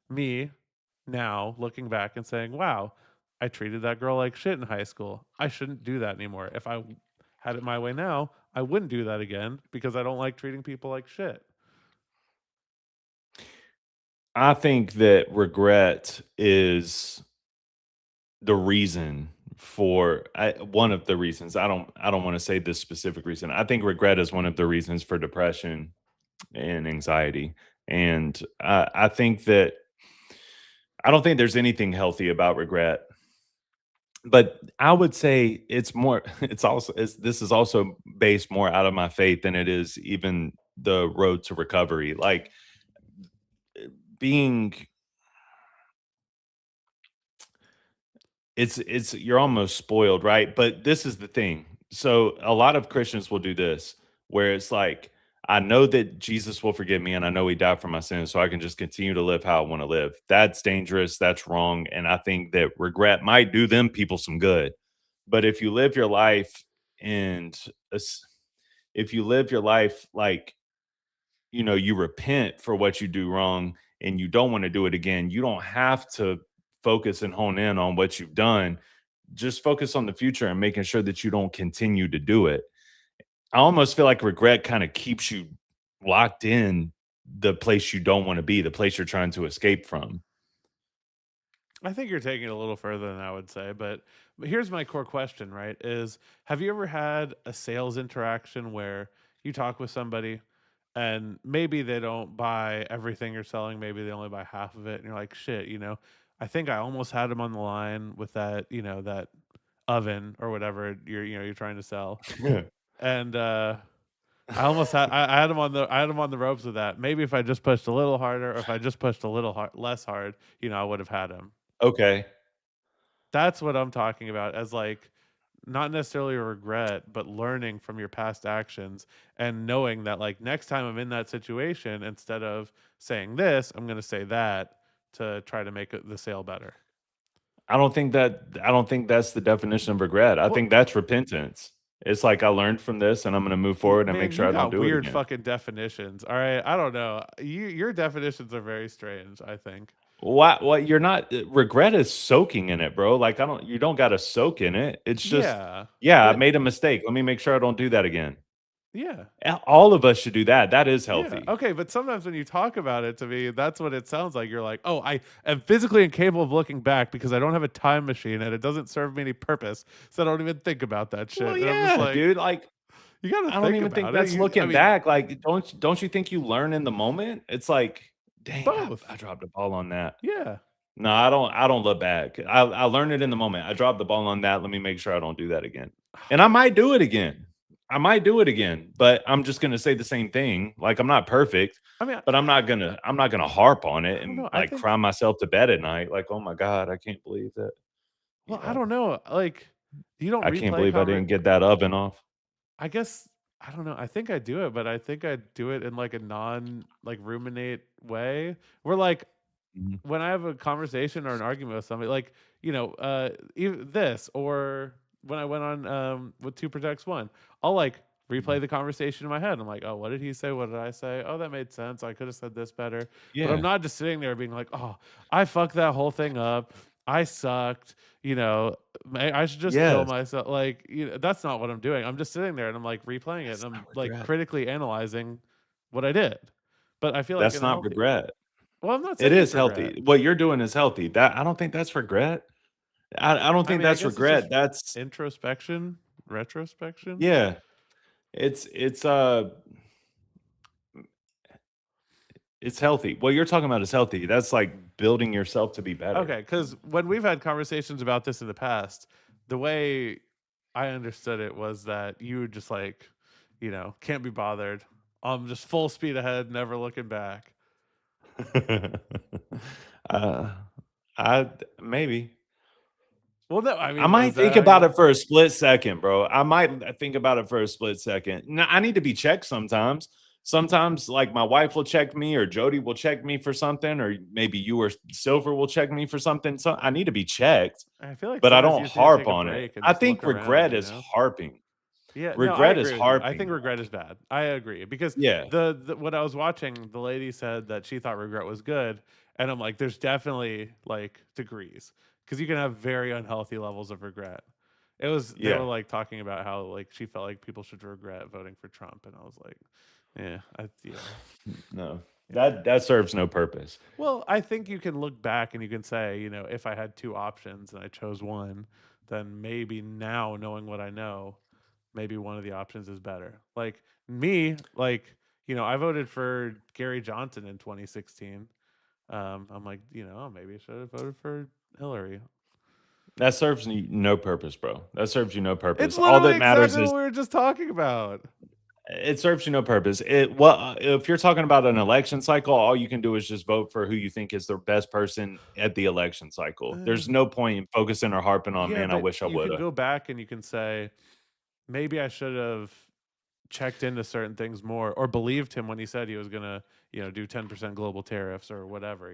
me now looking back and saying, wow, I treated that girl like shit in high school. I shouldn't do that anymore. If I had it my way now, I wouldn't do that again because I don't like treating people like shit. I think that regret is the reason for one of the reasons. I don't want to say this specific reason. I think regret is one of the reasons for depression and anxiety. And I think that I don't think there's anything healthy about regret. But I would say it's more this is also based more out of my faith than it is even the road to recovery. Like being it's you're almost spoiled, right? But this is the thing. So a lot of Christians will do this where it's like, I know that Jesus will forgive me and I know he died for my sins, so I can just continue to live how I want to live. That's dangerous, that's wrong. And I think that regret might do them people some good. But if you live your life and as- if you live your life like, you repent for what you do wrong and you don't want to do it again, you don't have to focus and hone in on what you've done. Just focus on the future and making sure that you don't continue to do it. I almost feel like regret kind of keeps you locked in the place you don't want to be, the place you're trying to escape from. I think you're taking it a little further than I would say, but here's my core question, right? Is have you ever had a sales interaction where you talk with somebody and maybe they don't buy everything you're selling, maybe they only buy half of it, and you're like, shit, I think I almost had them on the line with that oven or whatever you're trying to sell. And I had him on the ropes with that. Maybe if I just pushed a little harder or if I just pushed a little less hard, I would have had him. Okay. That's what I'm talking about as, like, not necessarily a regret, but learning from your past actions and knowing that, like, next time I'm in that situation, instead of saying this, I'm gonna say that to try to make the sale better. I don't think that's the definition of regret. I Well, think that's repentance. It's like I learned from this and I'm going to move forward and make man, sure you I don't got do it weird again. fucking definitions, alright? I don't know. Your definitions are very strange, I think. What you're not regret is soaking in it, bro. Like you don't got to soak in it. It's just, Yeah, yeah, I but made a mistake. Let me make sure I don't do that again. yeah. All of us should do that. That is Yeah. healthy. Okay. But sometimes when you talk about it to me, that's what it sounds like. You're like, oh, I am physically incapable of looking back because I don't have a time machine and it doesn't serve me any purpose. So I don't even think about that Well, shit. And I'm just yeah, like, dude. Like you got to I don't think even think about it. that's I looking mean, back. Like don't you think you learn in the moment? It's like, dang, both. I dropped the ball on that. Yeah. No, I don't look back. I learned it in the moment. I dropped the ball on that. Let me make sure I don't do that again. And I might do it again. I might do it again, but I'm just gonna say the same thing. Like I'm not perfect, I mean, but I'm not gonna harp on it I don't and know. I like cry think, myself to bed at night. Like, oh my God, I can't believe that. well, I Yeah, don't know. Like, you don't I can't replay believe I didn't get that oven off. I guess I don't know. I think I do it, but I think I do it in like a non like ruminate way. Where like Mhm, when I have a conversation or an argument with somebody, like even this, or when I went on with Two Protects One, I'll like mhm. replay the conversation in my head. I'm like, oh, what did he say? What did I say? Oh, that made sense. I could have said this better. But I'm Yeah, not just sitting there being like, oh, I fucked that whole thing up. I sucked. I should just kill yes, myself. Like, that's not what I'm doing. I'm just sitting there and I'm like replaying it and that's I'm not like regret. critically analyzing what I did. But I feel like That's in a not healthy. regret. Well, I'm not It saying it's is regret. healthy. What you're doing is healthy. That I don't think that's regret. I don't I think mean, I that's guess it's just regret. That's introspection, retrospection. yeah. It's healthy. What you're talking about is healthy. That's like building yourself to be better. Okay, because when we've had conversations about this in the past, the way I understood it was that you would just like, can't be bothered. Just full speed ahead, never looking back. uh, Maybe. Well, no, I I mean, might is that think how about you? it for a split second, bro. I might think about it for a split second. Now, I need to be checked sometimes. Sometimes, like my wife will check me, or Jody will check me for something, or maybe you or Silver will check me for something. So I need to be checked, I feel like but I sometimes don't you just need to harp take a on it. break and I just think look around, regret you is know? harping. Yeah, no, I Regret is agree with you. I think harping. regret is bad. I agree because Yeah. the when I was watching, the lady said that she thought regret was good, and I'm like, there's definitely like degrees because you can have very unhealthy levels of regret. It was they were Yeah. like talking about how like she felt like people should regret voting for Trump, and I was like, No. yeah. That serves no purpose. Well, I think you can look back and you can say, if I had two options and I chose one, then maybe now knowing what I know, maybe one of the options is better. Like me, like, I voted for Gary Johnson in 2016. I'm like, maybe I should have voted for Hillary. That serves no purpose, bro. That serves you no It's purpose. All literally that matters exactly what is we were just talking about. it serves you no purpose. If you're talking about an election cycle, all you can do is just vote for who you think is the best person at the election cycle. Uh, There's no point in focusing or harping on, yeah, man, I but wish I you can woulda. go back and you can say, maybe I should have checked into certain things more or believed him when he said he was going to, do 10% global tariffs or whatever.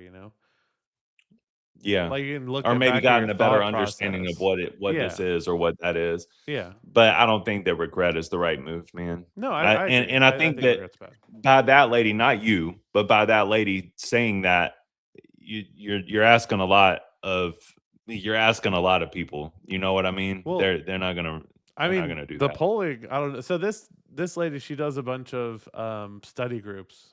Yeah. Like you can look Or maybe back at your gotten a better thought understanding of process. what this Yeah. is or what that is. Yeah. But I don't think that regret is the right move, man. No, I I agree. and I I think think that regret's bad. by that lady, not you, but by that lady saying that, you're asking a lot of people. You know what I mean? Well, I they're not mean, gonna do the that. polling, I don't know. So this lady, she does a bunch of study groups.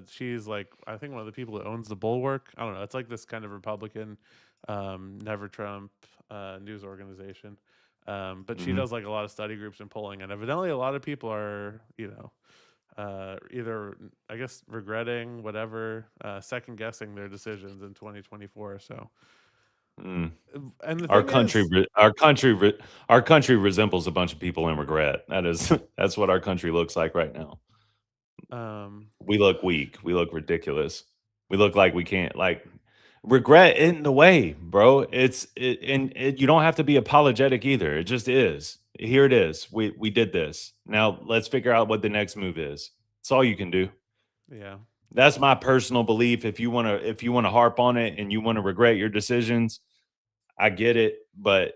She's like, I think one of the people that owns the Bulwark. I don't know. It's like this kind of Republican, Never Trump news organization. But she Mhm. does like a lot of study groups and polling, and evidently a lot of people are, either I guess regretting whatever, second guessing their decisions in 2024. So, Mm. and the thing is, Our country resembles a bunch of people in regret. That is that's what our country looks like right now. um, We look weak. We look ridiculous. We look like we can't like regret isn't the way, bro. You don't have to be apologetic either. It just is. Here it is. We did this. Now let's figure out what the next move is. That's all you can do. yeah. That's my personal belief. If you wanna harp on it and you wanna regret your decisions, I get it, but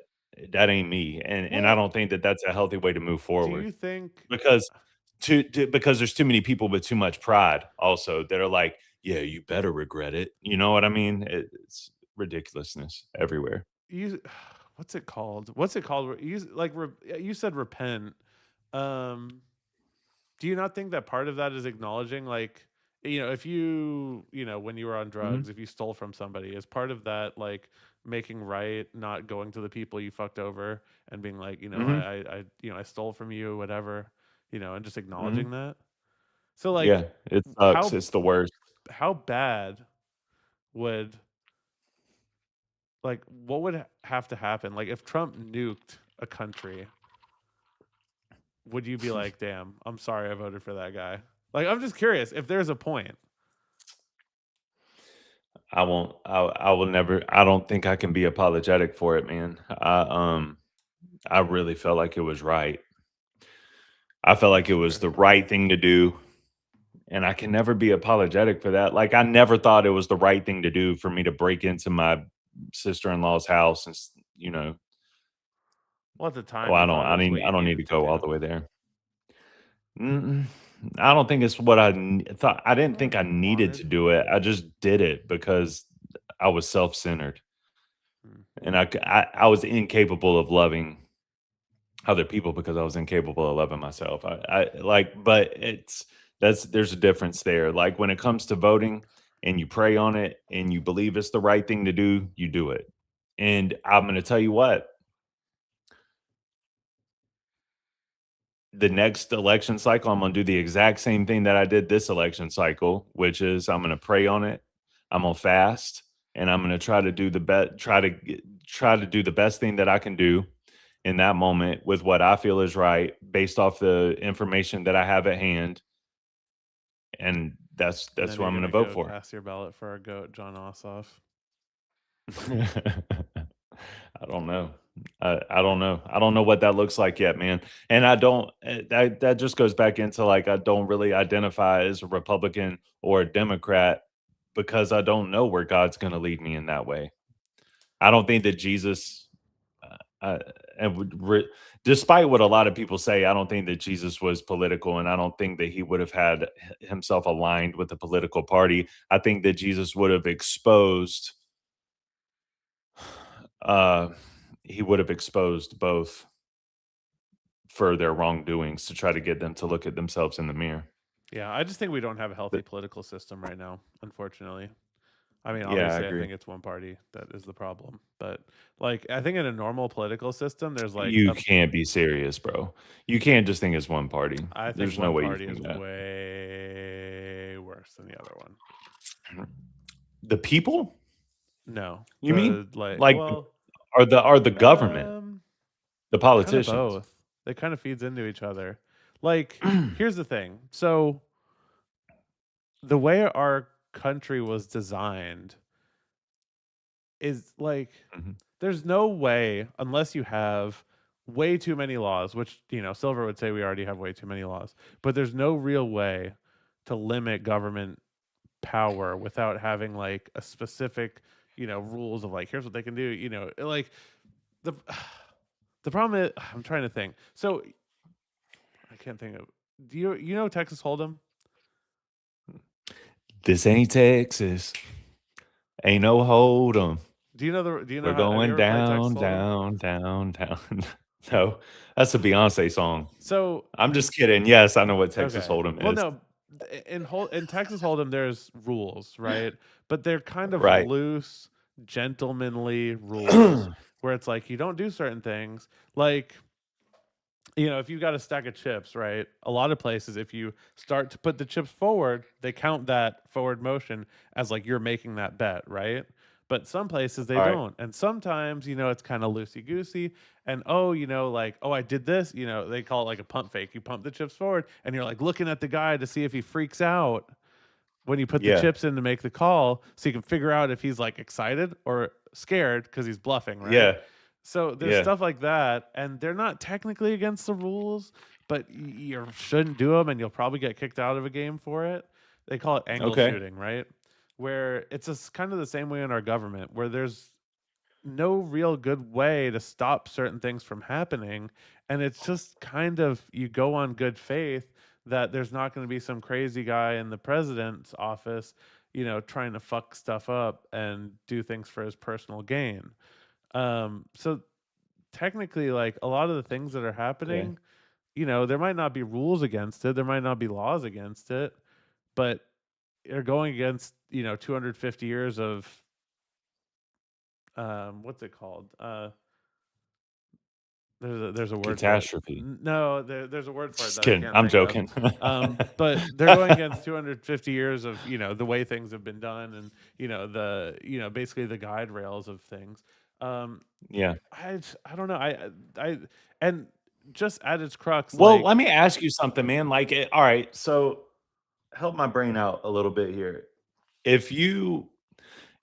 that ain't me. And I Well, don't think that that's a healthy way to move do forward you think? because because there's too many people with too much pride also that are like, "Yeah, you better regret it." You know what I mean? It's ridiculousness everywhere. You what's it called? What's it called? You like you said repent. Um, do you not think that part of that is acknowledging like if when you were on Mhm, drugs, if you stole from somebody, is part of that like making right, not going to the people you fucked over and being like, mhm, I stole from you, whatever, and just mhm. acknowledging that. So like Yeah, it sucks. how It's the worst. how bad would like what would have to happen? Like if Trump nuked a country, would you be like, "Damn, I'm sorry I voted for that guy"? Like, I'm just curious if there's a point. I won't. I will never. I don't think I can be apologetic for it, man. I really felt like it was right. I felt like it was Sure. the right thing to do, and I can never be apologetic for that. Like I never thought it was the right thing to do for me to break into my sister-in-law's house and Well, at the well, time, you thought it was what I you don't need to needed to go all do. the way there. Mm-mm. I don't think it's what thought. I didn't What think I you needed to wanted. do it. I just did it because I was self-centered, Hmm. and I was incapable of loving other people because I was incapable of loving myself. But there's a difference there. Like when it comes to voting and you pray on it and you believe it's the right thing to do, you do it. And I'm going to tell you what, the next election cycle, I'm going to do the exact same thing that I did this election cycle, which is I'm going to pray on it. I'm going to fast and I'm going to try to do the best, try to do the best thing that I can do in that moment with what I feel is right based off the information that I have at hand. And And then that's what you're I'm going to gonna vote go for. cast your ballot for our goat, John Ossoff. I don't know. I don't know. I don't know what that looks like yet, man. And I don't that just goes back into like I don't really identify as a Republican or a Democrat because I don't know where God's going to lead me in that way. I don't think that Jesus uh, and despite what a lot of people say, I don't think that Jesus was political, and I don't think that he would have had himself aligned with a political party. I think that Jesus would have exposed uh he would have exposed both for their wrongdoings to try to get them to look at themselves in the mirror. Yeah, I just think we don't have a healthy But political system right now, unfortunately. I mean, yeah, I obviously, I agree. think it's one party that is the problem, but like, I think in a normal political system, there's like You a. can't be serious, bro. You can't just think it's one party. I think There's no one way you party is think that. way worse than the other one. The people? No, You mean? Like well, are the government, um, the kind of politicians? both. It kind of feeds into each other. Like, here's the thing. So the way our country was designed is like Mhm. there's no way unless you have way too many laws, which Silver would say we already have way too many laws, but there's no real way to limit government power without having like a specific rules of like here's what they can do, like the the problem is I'm trying to think. So I can't think of. Do you know Texas Hold'em? This ain't Texas. Ain't no hold 'em. Do you know We're how have you going ever played Texas down, Hold'em? down, down, down. No, that's a Beyonce song. So I'm just kidding. Yes, I know what Texas okay. Hold'em Well, is. no, in Texas Hold'em, there's rules, right? But they're kind of Right. loose, gentlemanly rules where it's like you don't do certain things. Like, if you got a stack of chips, right? A lot of places, if you start to put the chips forward, they count that forward motion as like you're making that bet, right? But some places they Alright. don't. And sometimes, it's kind of loosey goosey. And oh, like, oh, I did this, they call it like a pump fake. You pump the chips forward and you're like looking at the guy to see if he freaks out when you put the Yeah. chips in to make the call so you can figure out if he's like excited or scared because he's bluffing, right? Yeah. So there's Yeah. stuff like that, and they're not technically against the rules, but you shouldn't do them, and you'll probably get kicked out of a game for it. They call it angle Okay. shooting, right? Where it's kind of the same way in our government, where there's no real good way to stop certain things from happening, and it's just kind of you go on good faith that there's not going to be some crazy guy in the president's office trying to fuck stuff up and do things for his personal gain. So technically, like a lot of the things that are Okay. happening, there might not be rules against it, there might not be laws against it, but they're going against 250 years of what's it called? There's a word for it. Catastrophe. No, there's a word for it Just that I kidding. can't I'm think of. joking. But they're going against 250 years of the way things have been done, and basically the guide rails of things. Um, Yeah. I don't know. I and just at its crux, Well, like, let me ask you something, man. Like, alright, so help my brain out a little bit here. If you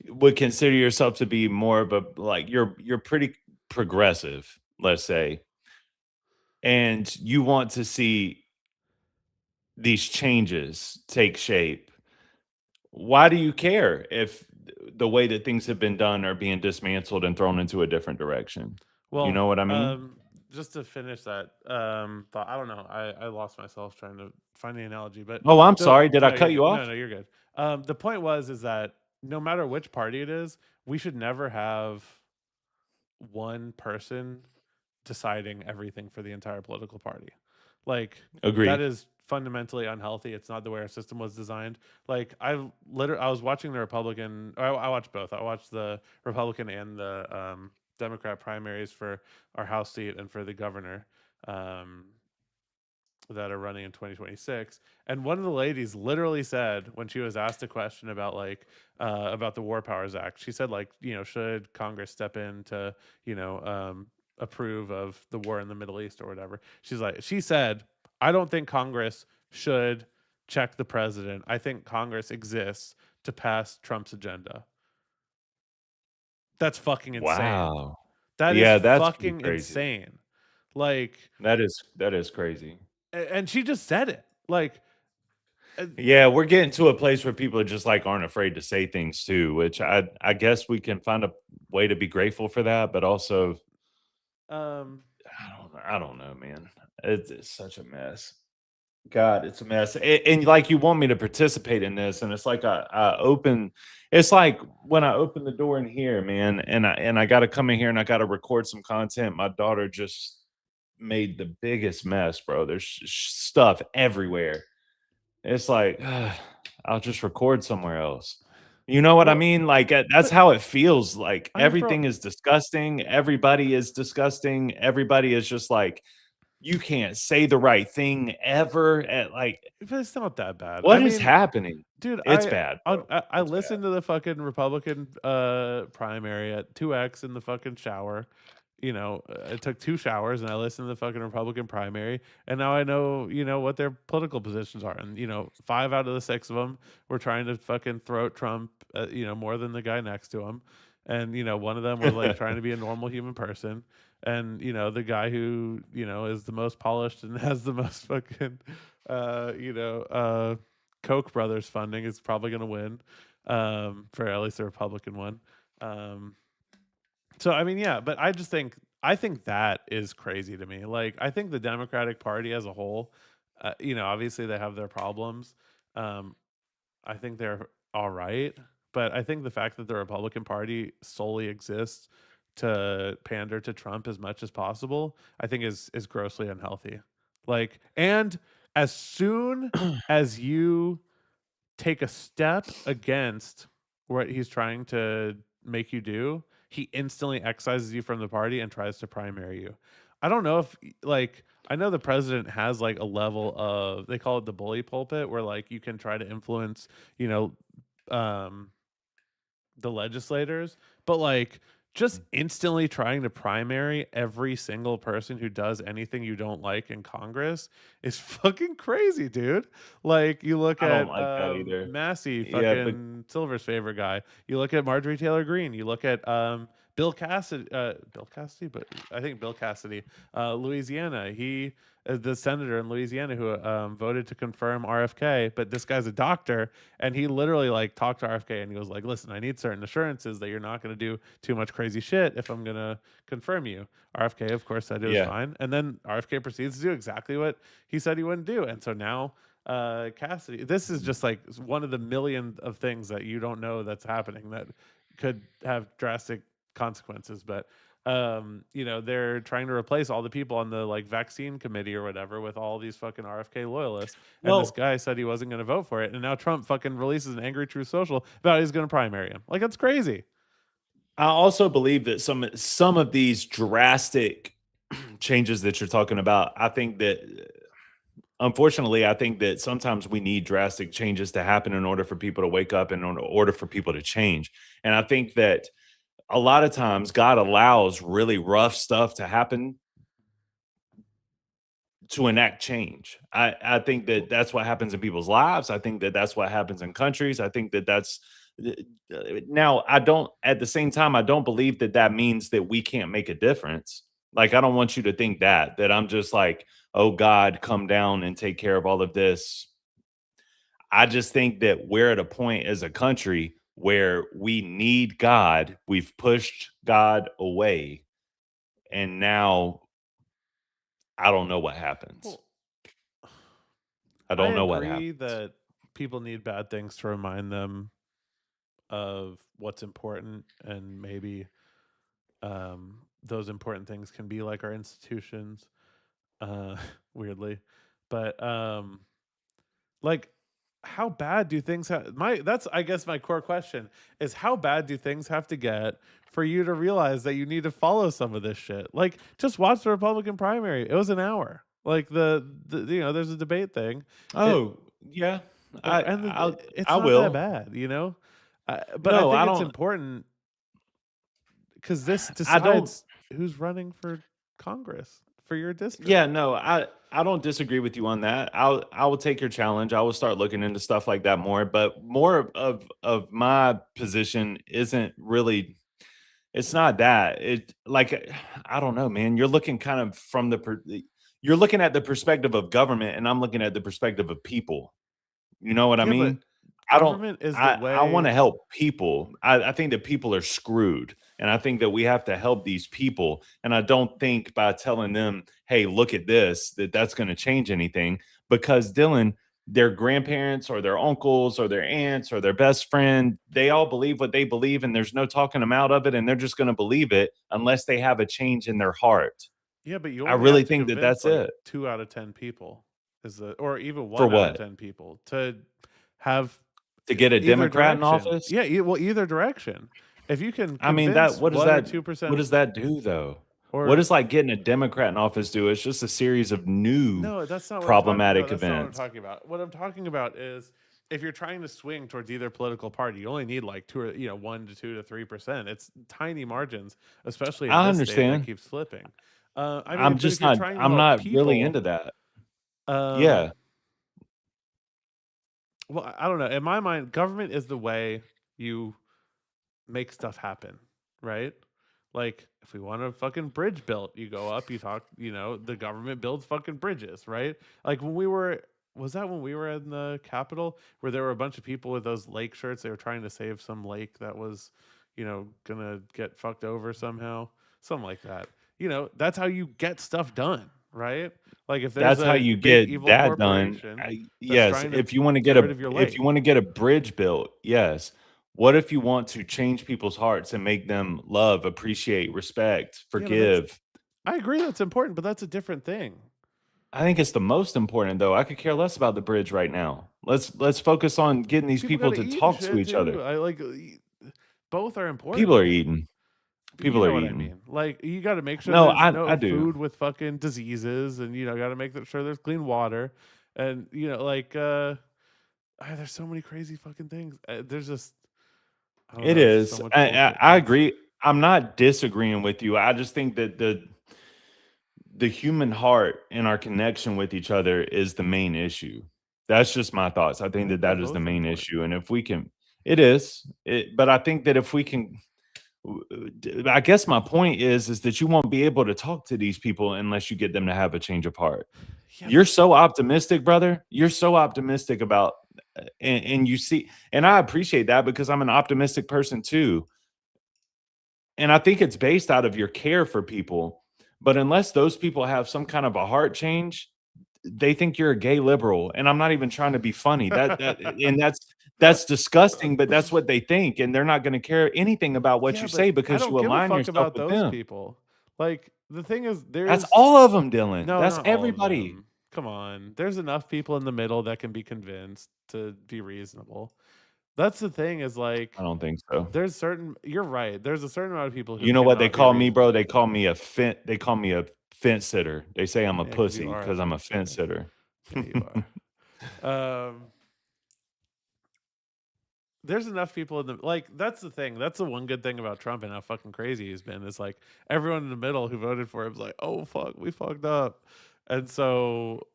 would consider yourself to be more of a like, you're pretty progressive, let's say, and you want to see these changes take shape, why do you care if the way that things have been done are being dismantled and thrown into a different direction? You well, know what I mean? just to finish that thought, I don't know. I lost myself trying to find the analogy, but Oh, I'm the sorry. Did I no, you're cut good. you No, off? no, you're good. The point was that no matter which party it is, we should never have one person deciding everything for the entire political party. Like that Agreed. is fundamentally unhealthy. It's not the way our system was designed. Like I was watching the Republican. Or I watched both. I watched the Republican and the Democrat primaries for our House seat and for the governor. Um, that are running in 2026, and one of the ladies literally said when she was asked a question about like about the War Powers Act, she said like should Congress step in to approve of the war in the Middle East or whatever. She said, I don't think Congress should check the president. I think Congress exists to pass Trump's agenda. That's fucking insane. Wow. That is Yeah, that's pretty fucking crazy. insane. Like, That is crazy. and she just said it. Like, uh, Yeah, we're getting to a place where people are just like aren't afraid to say things too, which I guess we can find a way to be grateful for that, but also um, I don't know, man. It's such a mess. God, it's a mess. And like you want me to participate in this, and it's like I open. It's like when I open the door in here, man, and I got to come in here and I got to record some content. My daughter just made the biggest mess, bro. There's stuff everywhere. It's like I'll just record somewhere else. You know what I well, mean? Like that's but how it feels. Like bro, everything is disgusting. Everybody is disgusting. Everybody is just like you can't say the right thing ever. At like, but it's not that bad. I what is mean, happening? dude, It's bad, bro. I It's bad. listened to the fucking Republican primary at 2x in the fucking shower. You know, I took 2 showers and I listened to the fucking Republican primary, and now I know, what their political positions are. And 5 out of the 6 of them were trying to fucking throat Trump, more than the guy next to him. And one of them was like trying to be a normal human person. And the guy who is the most polished and has the most fucking uh you know uh Koch brothers funding is probably going to win, for at least the Republican one. Um, so I mean, yeah, but I think that is crazy to me. Like, I think the Democratic Party as a whole, obviously they have their problems. Um, I think they're all right, but I think the fact that the Republican Party solely exists to pander to Trump as much as possible, I think is grossly unhealthy. Like, and as soon as you take a step against what he's trying to make you do, he instantly excises you from the party and tries to primary you. I don't know if like I know the president has like a level of, they call it the bully pulpit, where like you can try to influence, you know, um the legislators, but like just instantly trying to primary every single person who does anything you don't like in Congress is fucking crazy, dude. Like, you look I don't at like that either. Massey, Yeah, but fucking Silver's favorite guy. You look at Marjorie Taylor Greene. You look at Bill Cassidy, but I think Bill Cassidy, Louisiana. He the senator in Louisiana who voted to confirm RFK, but this guy's a doctor, and he literally like talked to RFK and he was like, "Listen, I need certain assurances that you're not going to do too much crazy shit if I'm going to confirm you." RFK, of course, said it was yeah. fine, and then RFK proceeds to do exactly what he said he wouldn't do, and so now Cassidy. This is just like one of the million of things that you don't know that's happening that could have drastic consequences, but they're trying to replace all the people on the like vaccine committee or whatever with all these fucking RFK loyalists. And this Well, guy said he wasn't going to vote for it, and now Trump fucking releases an angry Truth Social about he's going to primary him. Like, that's crazy. I also believe that some of these drastic changes that you're talking about, I think that unfortunately, I think that sometimes we need drastic changes to happen in order for people to wake up and in order for people to change. And I think that a lot of times God allows really rough stuff to happen to enact change. I think that that's what happens in people's lives. I think that that's what happens in countries. I think that that's now I don't at the same time I don't believe that that means that we can't make a difference. Like I don't want you to think that I'm just like, "Oh God, come down and take care of all of this." I just think that we're at a point as a country where we need God. We've pushed God away and now I don't know what happens. Well, I I don't know what agree happens. that people need bad things to remind them of what's important, and maybe those important things can be like our institutions, weirdly. But like, how bad do things have my that's I guess my core question is, how bad do things have to get for you to realize that you need to follow some of this shit? Like, just watch the Republican primary. It was an hour. Like, there's a debate thing. It Oh, yeah. and it's I not that will. bad. But I No, think I it's don't important because this I don't decides who's running for Congress for your yeah, district. no, I don't disagree with you on that. I will take your challenge. I will start looking into stuff like that more, but more of my position isn't really it's not that. It like I don't know, man. You're looking kind of from you're looking at the perspective of government, and I'm looking at the perspective of people. You know what I Yeah, but mean? I don't government is the I way. wanna help people. I think that people are screwed, and I think that we have to help these people, and I don't think by telling them, "Hey, look at this," that that's gonna change anything because Dylan, their grandparents or their uncles or their aunts or their best friend, they all believe what they believe, and there's no talking them out of it, and they're just gonna believe it unless they have a change in their heart. Yeah, but you I only have really to think that convince that's like it. 2 out of 10 people is the or even For 1 out of what? 10 people to have To get a either Democrat in direction. office? Yeah, well, either direction. If you can I mean, that convince 1 or 2% what does that do though? What or does, like, getting a Democrat in office do? It's just a series of new no, that's not what I'm talking. No, problematic that's not what I'm events. talking about. What I'm talking about is if you're trying to swing towards either political party, you only need like 2 or 1 to 2 to 3%. It's tiny margins, especially in I this state that understand. keeps flipping. I mean, but if you're trying to I'm help not really people, into that. um, Yeah, well, I don't know. In my mind, government is the way you make stuff happen, right? Like if we want a fucking bridge built, you go up, you talk, the government builds fucking bridges, right? Like when we were was that when we were in the Capitol where there were a bunch of people with those lake shirts? They were trying to save some lake that was, gonna get fucked over somehow. Something like that. That's how you get stuff done, right? Like if there's that's how a you big get evil that done. corporation that's Yes, trying to if you wanna get get rid a of your if you lake. wanna get a bridge built, yes. What if you want to change people's hearts and make them love, appreciate, respect, Yeah, but that's forgive? I agree that's important, but that's a different thing. I think it's the most important, though. I could care less about the bridge right now. Let's focus on getting these People people gotta to eat and talk to shit each other. too. I like both are People are important. eating. You People are know what I eating. mean? Like you got to make sure No, there's I no do. food with fucking diseases, and got to make sure there's clean water, and there's so many crazy fucking things. There's just I don't It know. It's just so is. much bullshit I mixed. agree. I'm not disagreeing with you. I just think that the human heart and our connection with each other is the main issue. That's just my thoughts. I I think that think they're that is the both main issue, important. and if we can, it is. But I think that if we can, I guess my point is that you won't be able to talk to these people unless you get them to have a change of heart. Yeah, You're but so optimistic, brother. You're so optimistic about, and you see, and I appreciate that because I'm an optimistic person too. And I think it's based out of your care for people. But unless those people have some kind of a heart change, they think you're a gay liberal. And I'm not even trying to be funny. And that's disgusting, but that's what they think. And they're not going to care anything about what yeah, you but say I because don't you give a align fuck yourself about with those them. people. Like the thing is, That's there's all of them, Dylan. no, That's not all of everybody. them. Come on, there's enough people in the middle that can be convinced to be reasonable. That's the thing is I like don't think so. you're right. There's a certain amount of people who You know what they cannot be call me, bro? reasonable. They call me a fence sitter. They say I'm a Yeah, because you pussy are a because I'm a fence fence sitter. sitter. Yeah, you are. There's enough people in the like. That's the thing. That's the one good thing about Trump and how fucking crazy he's been. Is like everyone in the middle who voted for him is like, oh fuck, we fucked up, and so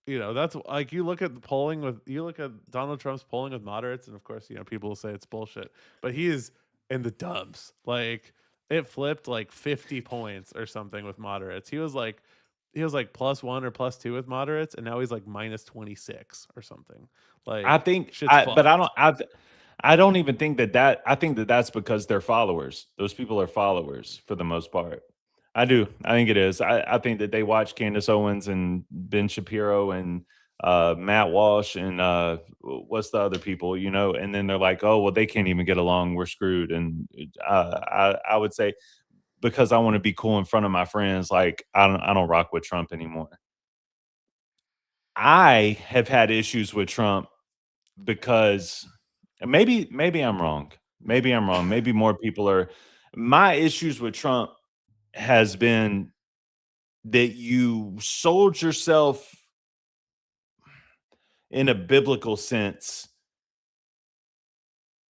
that's like you look at Donald Trump's polling with moderates, and of course people will say it's bullshit, but he is in the dubs. Like it flipped like 50 points or something with moderates. He was like +1 or +2 with moderates, and now he's like -26 or something. I Like think shit's but fucked. I don't even think I think that that's because they're followers. Those people are followers for the most part. I do. I think it is. I think that they watch Candace Owens and Ben Shapiro and Matt Walsh and what's the other people, and then they're like, oh, well, they can't even get along. We're screwed. And I would say because I want to be cool in front of my friends, like I don't rock with Trump anymore. I have had issues with Trump because maybe I'm wrong. Maybe I'm wrong. Maybe more people are. My issues with Trump has been that you sold yourself in a biblical sense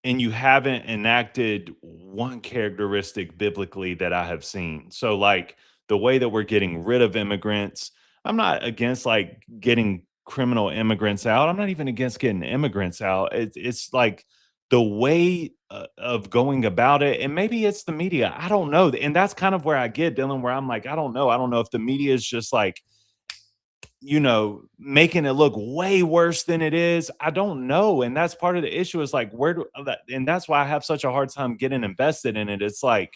and you haven't enacted one characteristic biblically that I have seen. So, like the way that we're getting rid of immigrants, I'm not against like getting criminal immigrants out. I'm not even against getting immigrants out. It's like the way of going about it, and maybe it's the media. I don't know, and that's kind of where I get, Dylan, where I'm like, I don't know. I don't know if the media is just like, making it look way worse than it is. I don't know. And that's part of the issue is like, and that's why I have such a hard time getting invested in it. It's like,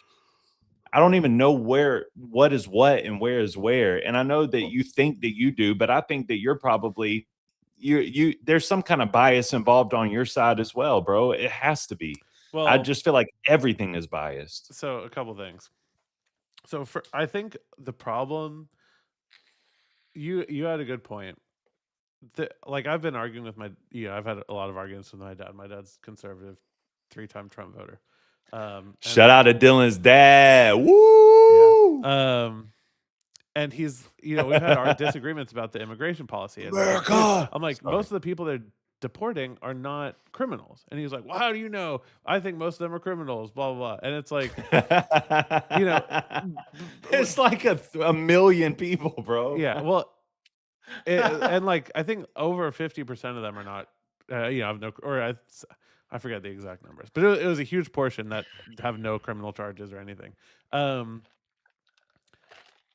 I don't even know what is what and where is where. And I know that Well, you think that you do, but I think that you're probably, there's some kind of bias involved on your side as well, bro. It has to be. I well, just feel like everything is biased. so a couple things. So I think the problem, you had a good point. Like I've been arguing with I've had a lot of arguments with my dad. My dad's conservative, 3-time Trump voter. And Shout out to Dylan's dad. yeah. Woo! And he's, we've had our disagreements about the immigration policy, and I'm like, dude, America. I'm like, most Sorry. of the people they're deporting are not criminals. And he's like, well, how do you know? I think most of them are criminals, blah blah blah. And it's like, you know, It's like a million people, bro. yeah, well, and like I think over 50% of them are not, have no, I forget the exact numbers, but it was a huge portion that have no criminal charges or anything. Um,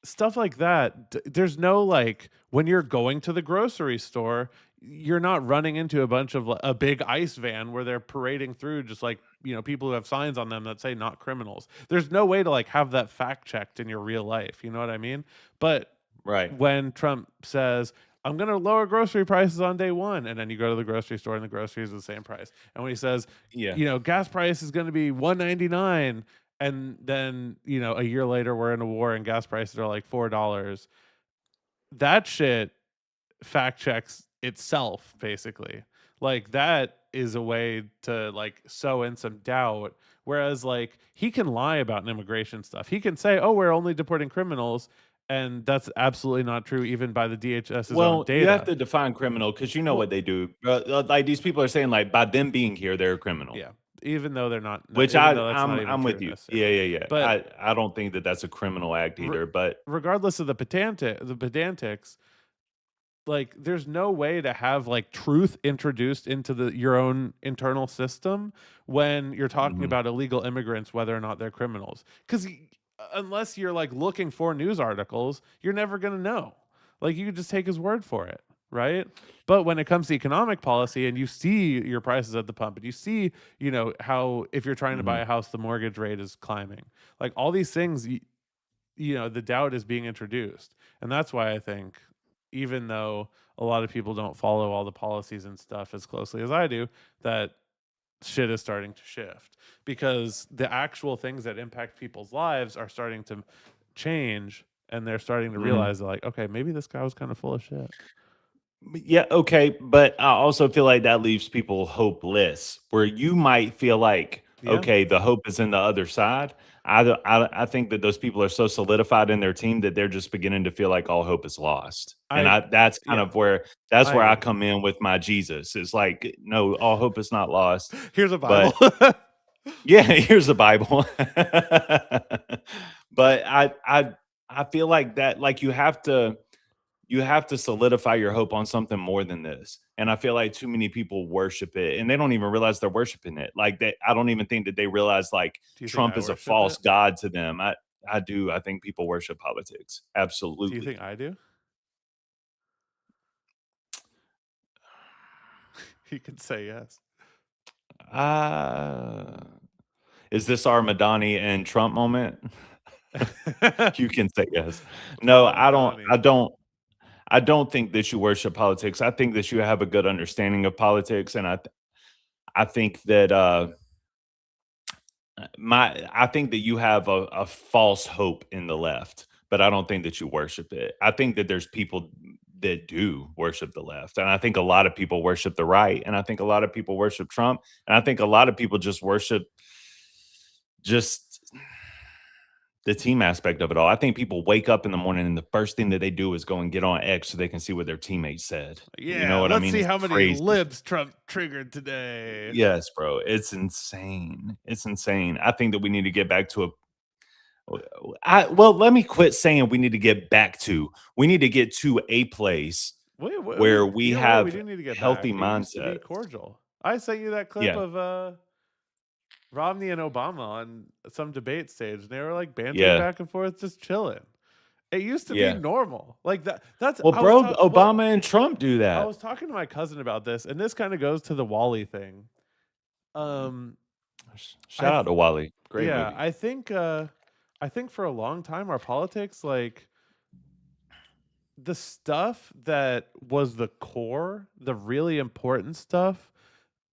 Stuff like that. There's no, like, when you're going to the grocery store, you're not running into a bunch of a big ICE van where they're parading through just like, people who have signs on them that say not criminals. There's no way to like have that fact checked in your real life. You know what I mean? But Right. when Trump says, I'm going to lower grocery prices on day one, and then you go to the grocery store and the groceries are the same price. And when he says, Yeah. gas price is going to be $1.99, and then, a year later we're in a war and gas prices are like $4, that shit fact checks itself basically. Like that is a way to like sow in some doubt, whereas like he can lie about an immigration stuff. He can say, oh, we're only deporting criminals, and that's absolutely not true even by the DHS's own Well, you have data. to define criminal because you know Well, what they do. Like these people are saying, like by them being here, they're a criminal. yeah, even though they're not, Which even though that's not even I'm true with you. Yeah, necessarily. yeah, yeah. But I don't think that that's a criminal act re- either. But regardless of the pedantics, like there's no way to have like truth introduced into your own internal system when you're talking mhm. about illegal immigrants, whether or not they're criminals, because unless you're like looking for news articles, you're never going to know. Like you could just take his word for it, right? But when it comes to economic policy and you see your prices at the pump, and you see, how if you're trying to buy Mhm. a house the mortgage rate is climbing, like all these things, the doubt is being introduced. And that's why I think, even though a lot of people don't follow all the policies and stuff as closely as I do, that shit is starting to shift, because the actual things that impact people's lives are starting to change, and they're starting to Mhm. realize that, like, okay, maybe this guy was kind of full of shit. Yeah, okay, but I also feel like that leaves people hopeless, where you might feel like, Yeah. okay, the hope is in the other side. I think that those people are so solidified in their team that they're just beginning to feel like all hope is lost, and I that's kind Yeah, of where I I agree. come in with my Jesus. It's like, no, all hope is not lost, Here's a Bible. but yeah, here's the Bible. But I feel like that, like you have to solidify your hope on something more than this. And I feel like too many people worship it and they don't even realize they're worshiping it. Like they, I don't even think that they realize like Do you think Trump I is a worship false it? god to them. I do. I think people worship politics. Do you Absolutely. think I do? You can say yes. Uh is this our Madani and Trump moment? You can say yes. No, Follow Madani. I don't think that you worship politics. I think that you have a good understanding of politics, and I think that I think that you have a false hope in the left, but I don't think that you worship it. I think that there's people that do worship the left, and I think a lot of people worship the right, and I think a lot of people worship Trump, and I think a lot of people just worship just the team aspect of it all. I think people wake up in the morning and the first thing that they do is go and get on X so they can see what their teammates said. You know Yeah, what I let's mein? see It's how many crazy. libs Trump triggered today. Yes, bro. It's insane. It's insane. I think that we need to get back to a well, let me quit saying we need to get back to. We need to get to a place Wait, where we you're right. We have do need to get healthy back. It used to be mindset. cordial. I sent you that clip Yeah. of Romney and Obama on some debate stage, and they were like bantering Yeah, back and forth, just chilling. It used to be yeah. normal. Like that. That's Well, I was bro, ta- what Obama and Trump do I that. was talking to my cousin about this, and this kind of goes to the Wally thing. Um, I Shout th- out to Wally. Great yeah, movie. I think for a long time our politics, like the stuff that was the core, the really important stuff,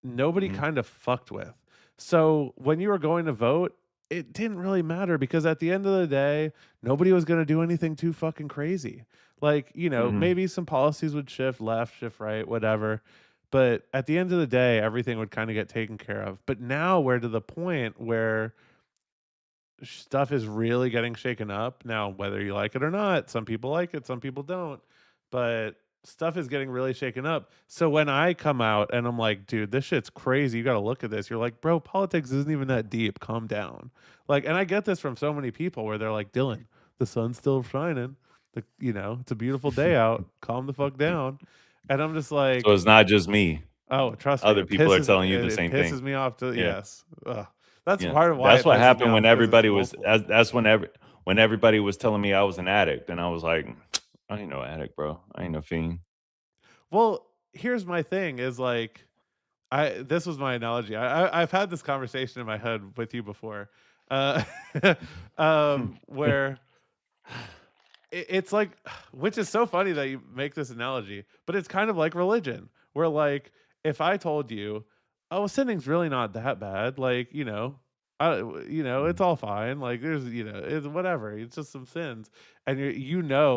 nobody Mhm. kind of fucked with. So when you were going to vote, it didn't really matter because at the end of the day, nobody was going to do anything too fucking crazy. Like, Mhm. maybe some policies would shift left, shift right, whatever. But at the end of the day, everything would kind of get taken care of. But now we're to the point where stuff is really getting shaken up. Now, whether you like it or not, some people like it, some people don't. But stuff is getting really shaken up. So when I come out and I'm like, dude, this shit's crazy. You got to look at this. You're like, bro, politics isn't even that deep. Calm down. Like, and I get this from so many people where they're like, Dylan, the sun's still shining. It's a beautiful day out. Calm the fuck down. And I'm just So like, it's not just me. oh, trust me, Other people are telling you the it same thing. pisses me off to Yeah. yes. Ugh. That's Yeah. part of why That's it what pisses me happened off when because it's everybody was multiple that's when everybody was telling me I was an addict, and I was like, I ain't no addict, bro. I ain't no fiend. Well, here's my thing is like I this was my analogy. I've had this conversation in my head with you before. Uh where it's like which is so funny that you make this analogy, but it's kind of like religion where like if I told you, oh, sinning's really not that bad, like it's all fine, like there's it's whatever, it's just some sins, and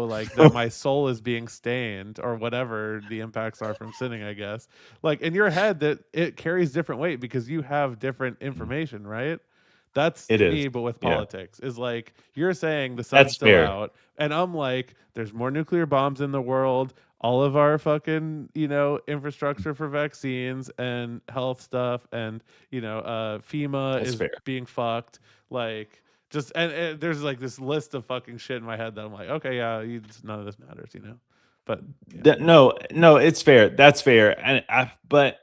like that my soul is being stained or whatever the impacts are from sinning, I guess, like in your head that it carries different weight because you have different information, right? That's It is. me, but with Yeah. politics. Is like you're saying the sun's That's still fair. out, and I'm like, there's more nuclear bombs in the world. All of our fucking, infrastructure for vaccines and health stuff, and FEMA That's is fair. being fucked. Like, just and there's like this list of fucking shit in my head that I'm like, okay, yeah, none of this matters. But yeah, No, no, it's fair. That's fair. And but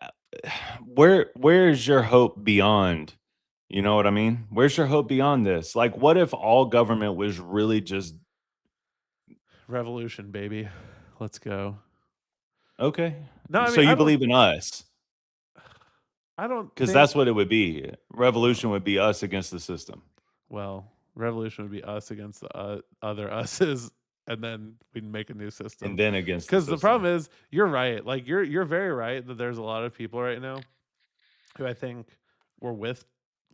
where's your hope beyond? You know what I mean? Where's your hope beyond this? Like, what if all government was really just revolution, baby, let's go. okay? No, I So mean, you believe in us? I don't Because think. that's what it would be. Well, Revolution would be us against the system, Well, revolution would be us against the other us's, and then we'd make a new and system. then against the Because the system. problem is, you're right. Like you're very right that there's a lot of people right now who I think were with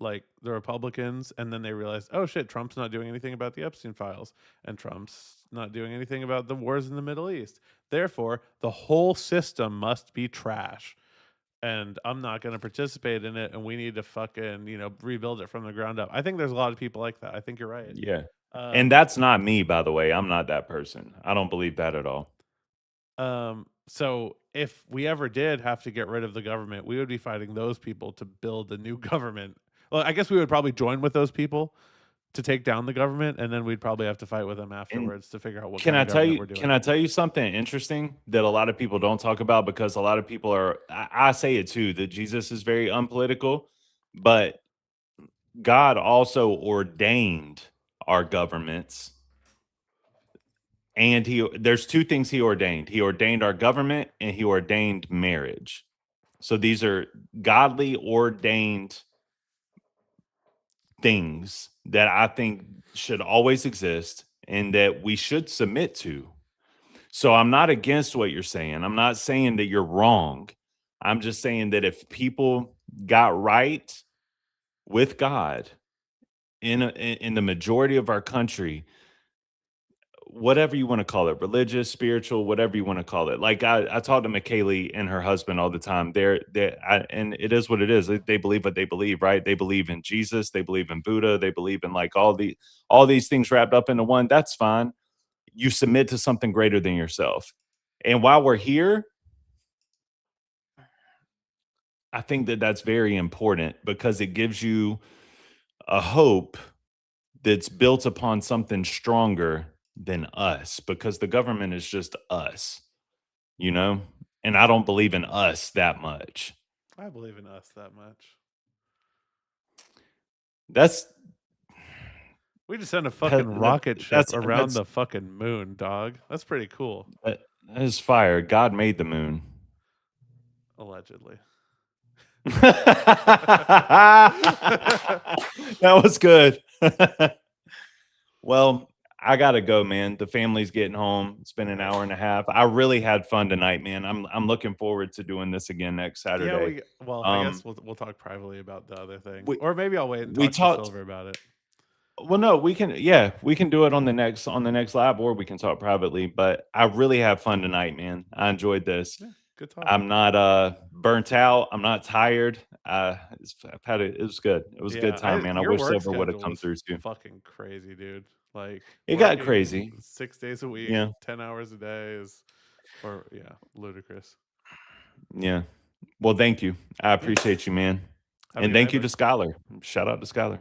like the Republicans, and then they realized, oh shit, Trump's not doing anything about the Epstein files, and Trump's not doing anything about the wars in the Middle East. Therefore, the whole system must be trash and I'm not going to participate in it. And we need to fucking, rebuild it from the ground up. I think there's a lot of people like that. I think you're right. Yeah. And Um, that's not me, by the way. I'm not that person. I don't believe that at all. so if we ever did have to get rid of the government, we would be fighting those people to build a new government. Well, I guess we would probably join with those people to take down the government, and then we'd probably have to fight with them And afterwards to figure out what kind of government we're can doing. I tell you something interesting that a lot of people don't talk about because a lot of people are I say it too that Jesus is very unpolitical, but God also ordained our governments and he there's two things he ordained. He ordained our government and he ordained marriage. So these are godly ordained things that I think should always exist and that we should submit to. So I'm not against what you're saying. I'm not saying that you're wrong. I'm just saying that if people got right with God in the majority of our country, whatever you want to call it, religious, spiritual, whatever you want to call it. Like I talk to McKaylee and her husband all the time. And it is what it is. They believe what they believe, right? They believe in Jesus, they believe in Buddha, they believe in like all these things wrapped up into one. That's fine. You submit to something greater than yourself. And while we're here, I think that that's very important because it gives you a hope that's built upon something stronger than us because the government is just us, you know? And I don't believe in us that much. I believe in us that much. That's We just sent a that, fucking rocket ship that's around that's the fucking moon, dog. That's pretty cool. that is fire. God made the moon. Allegedly. That was good. Well, I gotta go, man. The family's getting home. It's been an Alright. hour and a half. I really had fun tonight, man. I'm looking forward to doing this again next Yeah, Saturday. I guess we'll talk privately about the other thing. We Or maybe I'll wait and we talk to talked. Silver about it. Well, no, we can. Yeah, we can do it on the next lab, or we can talk privately. But I really had fun tonight, man. I enjoyed this. Yeah, good talk. I'm not burnt out. I'm not tired. I've had it. It was good. It was a good Yeah, time, man. I your wish work Silver would have schedule come was through too. fucking crazy, dude. Like It got working crazy. 6 days a week, Yeah, 10 hours a day is ludicrous. yeah. Well, thank you. I Yeah. appreciate you, man. Have a And good thank night, you to buddy. Skylar. Shout out to Skylar.